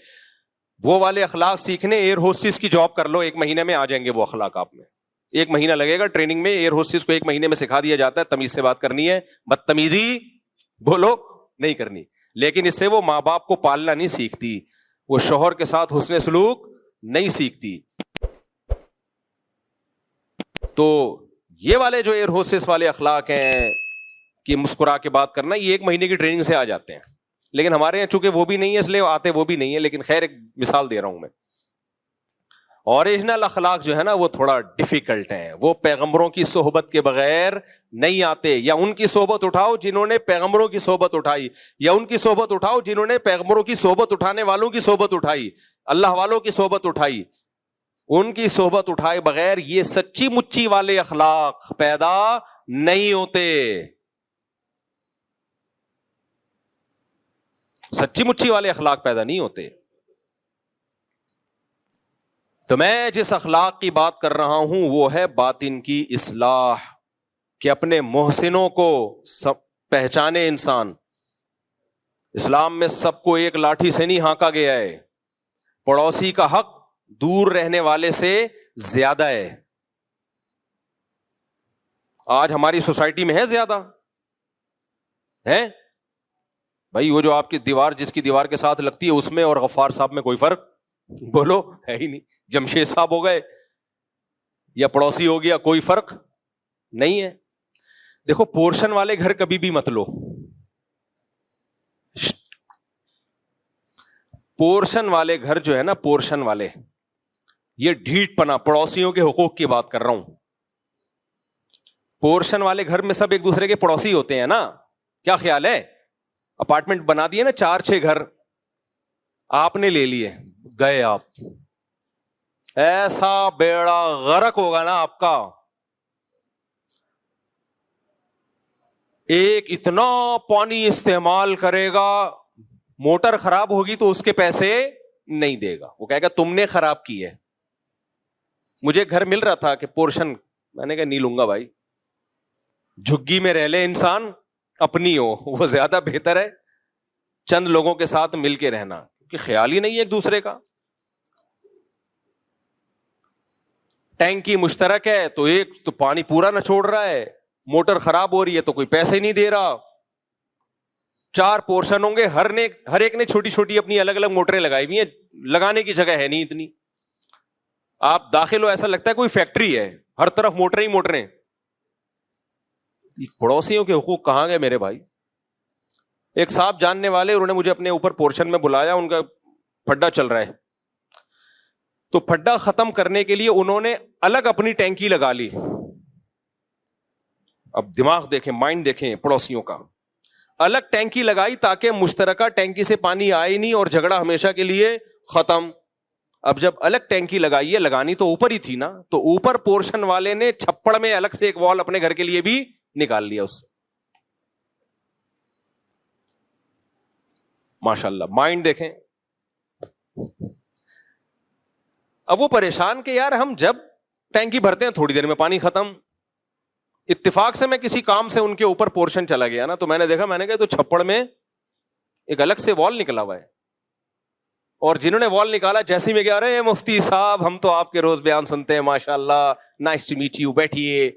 وہ والے اخلاق سیکھنے ایئر ہوسٹس کی جاب کر لو, 1 مہینے میں آ جائیں گے وہ اخلاق آپ میں. 1 مہینہ لگے گا ٹریننگ میں. ایئر ہوسٹس کو 1 مہینے میں سکھا دیا جاتا ہے تمیز سے بات کرنی ہے, بدتمیزی بولو نہیں کرنی. لیکن اس سے وہ ماں باپ کو پالنا نہیں سیکھتی, وہ شوہر کے ساتھ حسن سلوک نہیں سیکھتی. تو یہ والے جو ایئر ہوسٹس والے اخلاق ہیں کہ مسکرا کے بات کرنا، یہ 1 مہینے کی ٹریننگ سے آ جاتے ہیں، لیکن ہمارے یہاں چونکہ وہ بھی نہیں ہے اس لیے آتے وہ بھی نہیں ہے. لیکن خیر ایک مثال دے رہا ہوں میں. اوریجنل اخلاق جو ہے نا وہ تھوڑا ڈیفیکلٹ ہیں، وہ پیغمبروں کی صحبت کے بغیر نہیں آتے. یا ان کی صحبت اٹھاؤ جنہوں نے پیغمبروں کی صحبت اٹھائی، یا ان کی صحبت اٹھاؤ جنہوں نے پیغمبروں کی صحبت اٹھانے والوں کی صحبت اٹھائی، اللہ والوں کی صحبت اٹھائی. ان کی صحبت اٹھائے بغیر یہ سچی مچی والے اخلاق پیدا نہیں ہوتے. سچی مچی والے اخلاق پیدا نہیں ہوتے. تو میں جس اخلاق کی بات کر رہا ہوں وہ ہے باطن کی اصلاح، کہ اپنے محسنوں کو پہچانے انسان. اسلام میں سب کو ایک لاٹھی سے نہیں ہانکا گیا ہے. پڑوسی کا حق دور رہنے والے سے زیادہ ہے. آج ہماری سوسائٹی میں ہے زیادہ ہے بھائی. وہ جو آپ کی دیوار جس کی دیوار کے ساتھ لگتی ہے اس میں اور غفار صاحب میں کوئی فرق بولو ہے ہی نہیں. جمشید صاحب ہو گئے یا پڑوسی ہو گیا، کوئی فرق نہیں ہے. دیکھو پورشن والے گھر کبھی بھی مت لو. پورشن والے گھر جو ہے نا، پورشن والے، یہ ڈھیٹ پنا پڑوسیوں کے حقوق کی بات کر رہا ہوں. پورشن والے گھر میں سب ایک دوسرے کے پڑوسی ہوتے ہیں نا. کیا خیال ہے؟ اپارٹمنٹ بنا دیے نا 4-6 گھر آپ نے لے لیے، گئے آپ، ایسا بیڑا غرق ہوگا نا آپ کا. ایک اتنا پانی استعمال کرے گا، موٹر خراب ہوگی تو اس کے پیسے نہیں دے گا، وہ کہے گا تم نے خراب کی ہے. مجھے گھر مل رہا تھا کہ پورشن، میں نے کہا نہیں لوں گا بھائی. جھگی میں رہ لے انسان، اپنی ہو وہ زیادہ بہتر ہے چند لوگوں کے ساتھ مل کے رہنا، کیونکہ خیال ہی نہیں ہے ایک دوسرے کا. ٹینکی مشترک ہے تو ایک تو پانی پورا نہ چھوڑ رہا ہے، موٹر خراب ہو رہی ہے تو کوئی پیسے نہیں دے رہا. 4 پورشن ہوں گے، ہر ایک نے چھوٹی چھوٹی اپنی الگ الگ موٹریں لگائی ہوئی ہیں، لگانے کی جگہ ہے نہیں اتنی. آپ داخل ہو ایسا لگتا ہے کوئی فیکٹری ہے، ہر طرف موٹریں ہی موٹریں. پڑوسیوں کے حقوق کہاں گئے میرے بھائی؟ ایک صاحب جاننے والے، انہوں نے مجھے اپنے اوپر پورشن میں بلایا، ان کا پھڈا چل رہا ہے تو پھڈا ختم کرنے کے لیے انہوں نے الگ اپنی ٹینکی لگا لی. اب دماغ دیکھیں، مائنڈ دیکھیں پڑوسیوں کا. الگ ٹینکی لگائی تاکہ مشترکہ ٹینکی سے پانی آئے نہیں اور جھگڑا ہمیشہ کے لیے ختم. اب جب الگ ٹینکی لگائی ہے، لگانی تو اوپر ہی تھی نا، تو اوپر پورشن والے نے چھپڑ میں الگ سے ایک وال اپنے گھر کے لیے بھی نکال لیا اس سے. ماشاءاللہ مائنڈ دیکھیں. اب وہ پریشان کہ یار ہم جب ٹینکی بھرتے ہیں تھوڑی دیر میں پانی ختم. اتفاق سے میں کسی کام سے ان کے اوپر پورشن چلا گیا نا، تو میں نے دیکھا، میں نے کہا تو چھپڑ میں ایک الگ سے وال نکلا ہوا ہے. اور جنہوں نے وال نکالا جیسے میں کہہ رہے ہیں مفتی صاحب ہم تو آپ کے روز بیان سنتے ہیں، ماشاءاللہ نائس ٹو میٹ یو، بیٹھیے.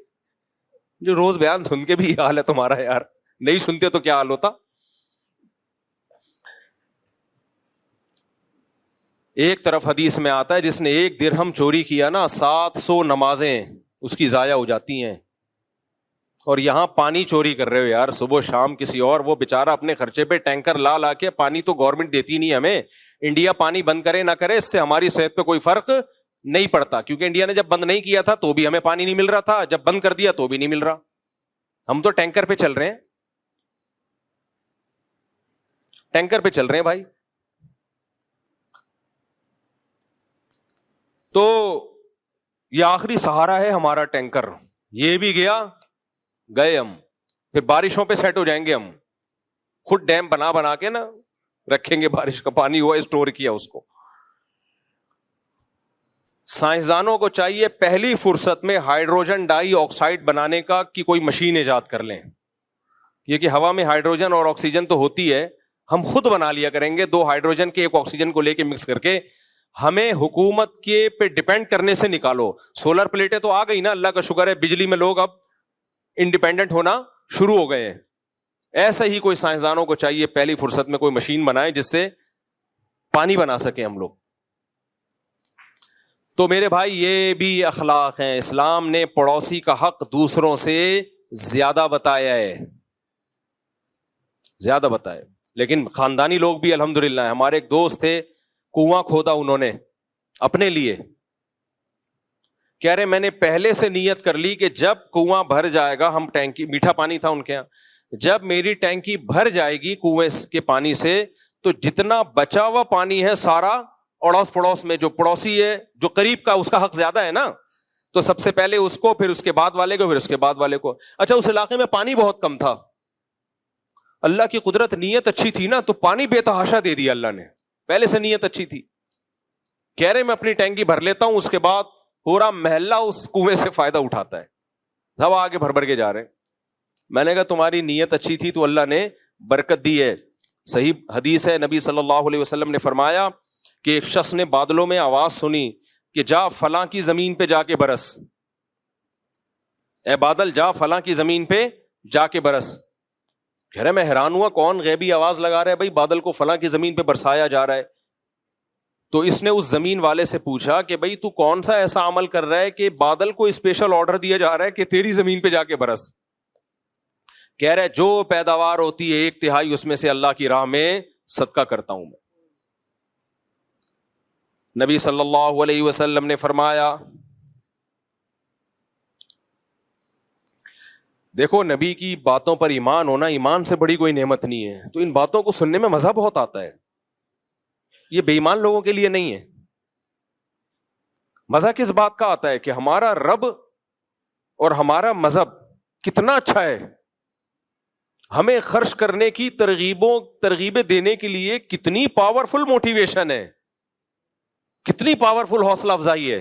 جو روز بیان سن کے بھی حال ہے تمہارا یار، نہیں سنتے تو کیا حال ہوتا. ایک طرف حدیث میں آتا ہے جس نے 1 درہم چوری کیا نا، 700 نمازیں اس کی ضائع ہو جاتی ہیں. اور یہاں پانی چوری کر رہے ہو یار صبح شام کسی اور، وہ بےچارا اپنے خرچے پہ ٹینکر لا کے، پانی تو گورنمنٹ دیتی نہیں ہمیں. انڈیا پانی بند کرے نہ کرے اس سے ہماری صحت پہ کوئی فرق نہیں پڑتا، کیونکہ انڈیا نے جب بند نہیں کیا تھا تو بھی ہمیں پانی نہیں مل رہا تھا، جب بند کر دیا تو بھی نہیں مل رہا. ہم تو ٹینکر پہ چل رہے ہیں، ٹینکر پہ چل رہے ہیں بھائی. تو یہ آخری سہارا ہے ہمارا ٹینکر، یہ بھی گئے ہم. پھر بارشوں پہ سیٹ ہو جائیں گے ہم، خود ڈیم بنا کے نا رکھیں گے، بارش کا پانی ہوا اسٹور کیا اس کو. سائنسدانوں کو چاہیے پہلی فرصت میں ہائیڈروجن ڈائی آکسائڈ بنانے کی کوئی مشین ایجاد کر لیں. یہ کہ ہوا میں ہائیڈروجن اور آکسیجن تو ہوتی ہے، ہم خود بنا لیا کریں گے 2 ہائیڈروجن کے 1 آکسیجن کو لے کے مکس کر کے. ہمیں حکومت کے پہ ڈیپینڈ کرنے سے نکالو. سولر پلیٹیں تو آ گئی نا، اللہ کا شکر ہے، بجلی میں لوگ اب انڈیپینڈنٹ ہونا شروع ہو گئے ہیں. ایسا ہی کوئی سائنسدانوں کو چاہیے پہلی فرصت میں کوئی مشین بنائے جس سے پانی بنا سکیں ہم لوگ. تو میرے بھائی یہ بھی اخلاق ہیں. اسلام نے پڑوسی کا حق دوسروں سے زیادہ بتایا ہے, زیادہ بتایا. لیکن خاندانی لوگ بھی الحمدللہ ہیں. ہمارے ایک دوست تھے, کنواں کھودا انہوں نے اپنے لیے. کہہ رہے میں نے پہلے سے نیت کر لی کہ جب کنواں بھر جائے گا, ہم ٹینکی, میٹھا پانی تھا ان کے یہاں, جب میری ٹینکی بھر جائے گی کنویں کے پانی سے, تو جتنا بچا ہوا پانی ہے سارا اڑوس پڑوس میں, جو پڑوسی ہے جو قریب کا, اس کا حق زیادہ ہے نا, تو سب سے پہلے اس کو, پھر اس کے بعد والے کو, پھر اس کے بعد والے کو. اچھا اس علاقے میں پانی بہت کم تھا, اللہ کی قدرت, نیت اچھی تھی نا, تو پانی بے تحاشا دے دیا اللہ نے, پہلے سے نیت اچھی تھی. کہہ رہے میں اپنی ٹینکی بھر لیتا ہوں, اس کے بعد پورا محلہ اس کنویں سے فائدہ اٹھاتا ہے, سب آگے بھر بھر کے جا رہے ہیں. میں نے کہا تمہاری نیت اچھی تھی تو اللہ نے برکت دی ہے. صحیح حدیث ہے, نبی صلی اللہ علیہ وسلم نے فرمایا کہ ایک شخص نے بادلوں میں آواز سنی کہ جا فلاں کی زمین پہ جا کے برس, اے بادل جا فلاں کی زمین پہ جا کے برس. کہہ رہے میں حیران ہوا, کون غیبی آواز لگا رہا ہے بھائی, بادل کو فلاں کی زمین پہ برسایا جا رہا ہے. تو اس نے اس زمین والے سے پوچھا کہ بھائی تو کون سا ایسا عمل کر رہا ہے کہ بادل کو اسپیشل آرڈر دیا جا رہا ہے کہ تیری زمین پہ جا کے برس. کہہ رہے جو پیداوار ہوتی ہے 1/3 اس میں سے اللہ کی راہ میں صدقہ کرتا ہوں میں. نبی صلی اللہ علیہ وسلم نے فرمایا, دیکھو نبی کی باتوں پر ایمان ہونا, ایمان سے بڑی کوئی نعمت نہیں ہے. تو ان باتوں کو سننے میں مزہ بہت آتا ہے, یہ بے ایمان لوگوں کے لیے نہیں ہے. مزہ کس بات کا آتا ہے کہ ہمارا رب اور ہمارا مذہب کتنا اچھا ہے, ہمیں خرچ کرنے کی ترغیبیں دینے کے لیے کتنی پاورفل موٹیویشن ہے, کتنی پاورفل حوصلہ افزائی ہے.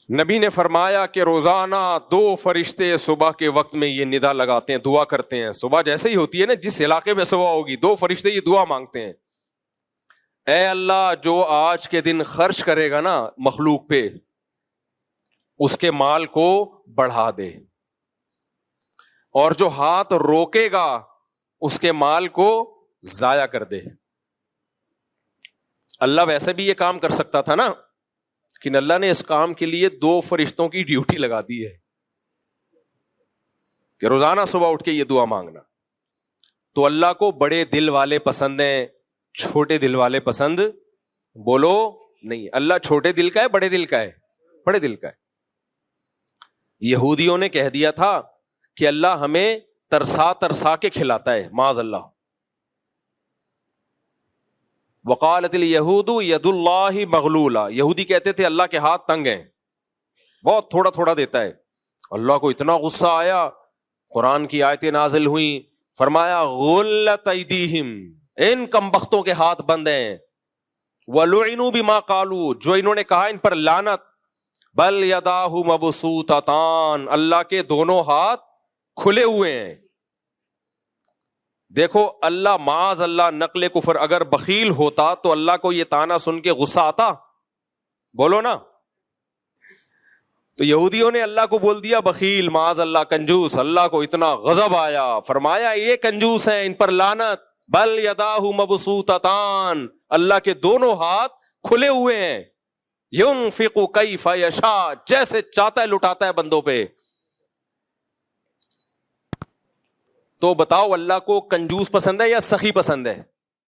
نبی نے فرمایا کہ روزانہ 2 فرشتے صبح کے وقت میں یہ ندا لگاتے ہیں, دعا کرتے ہیں. صبح جیسے ہی ہوتی ہے نا, جس علاقے میں صبح ہوگی, 2 فرشتے یہ دعا مانگتے ہیں, اے اللہ جو آج کے دن خرچ کرے گا نا مخلوق پہ, اس کے مال کو بڑھا دے, اور جو ہاتھ روکے گا اس کے مال کو ضائع کر دے. اللہ ویسے بھی یہ کام کر سکتا تھا نا, لیکن اللہ نے اس کام کے لیے 2 فرشتوں کی ڈیوٹی لگا دی ہے کہ روزانہ صبح اٹھ کے یہ دعا مانگنا. تو اللہ کو بڑے دل والے پسند ہیں, چھوٹے دل والے پسند بولو نہیں. اللہ چھوٹے دل کا ہے, بڑے دل کا ہے, بڑے دل کا ہے. یہودیوں نے کہہ دیا تھا کہ اللہ ہمیں ترسا ترسا کے کھلاتا ہے, معاذ اللہ. وقالت الیہود ید اللہ مغلولہ, یہودی کہتے تھے اللہ کے ہاتھ تنگ ہیں, بہت تھوڑا تھوڑا دیتا ہے. اللہ کو اتنا غصہ آیا, قرآن کی آیتیں نازل ہوئیں, فرمایا غلت ایدیہم, ان کمبختوں کے ہاتھ بند ہیں, وَلُعِنُوا بِمَا قَالُوا, جو انہوں نے کہا ان پر لعنت, بل یداہ مبسوطتان, اللہ کے دونوں ہاتھ کھلے ہوئے ہیں. دیکھو اللہ معاذ اللہ نقل کفر اگر بخیل ہوتا تو اللہ کو یہ تانا سن کے غصہ آتا؟ بولو نا. تو یہودیوں نے اللہ کو بول دیا بخیل, معاذ اللہ کنجوس, اللہ کو اتنا غضب آیا, فرمایا یہ کنجوس ہیں, ان پر لعنت. بل یداہ مبسوطتان, اللہ کے دونوں ہاتھ کھلے ہوئے ہیں, ينفق کیف یشاء, جیسے چاہتا ہے لٹاتا ہے بندوں پہ. تو بتاؤ اللہ کو کنجوس پسند ہے یا سخی پسند ہے؟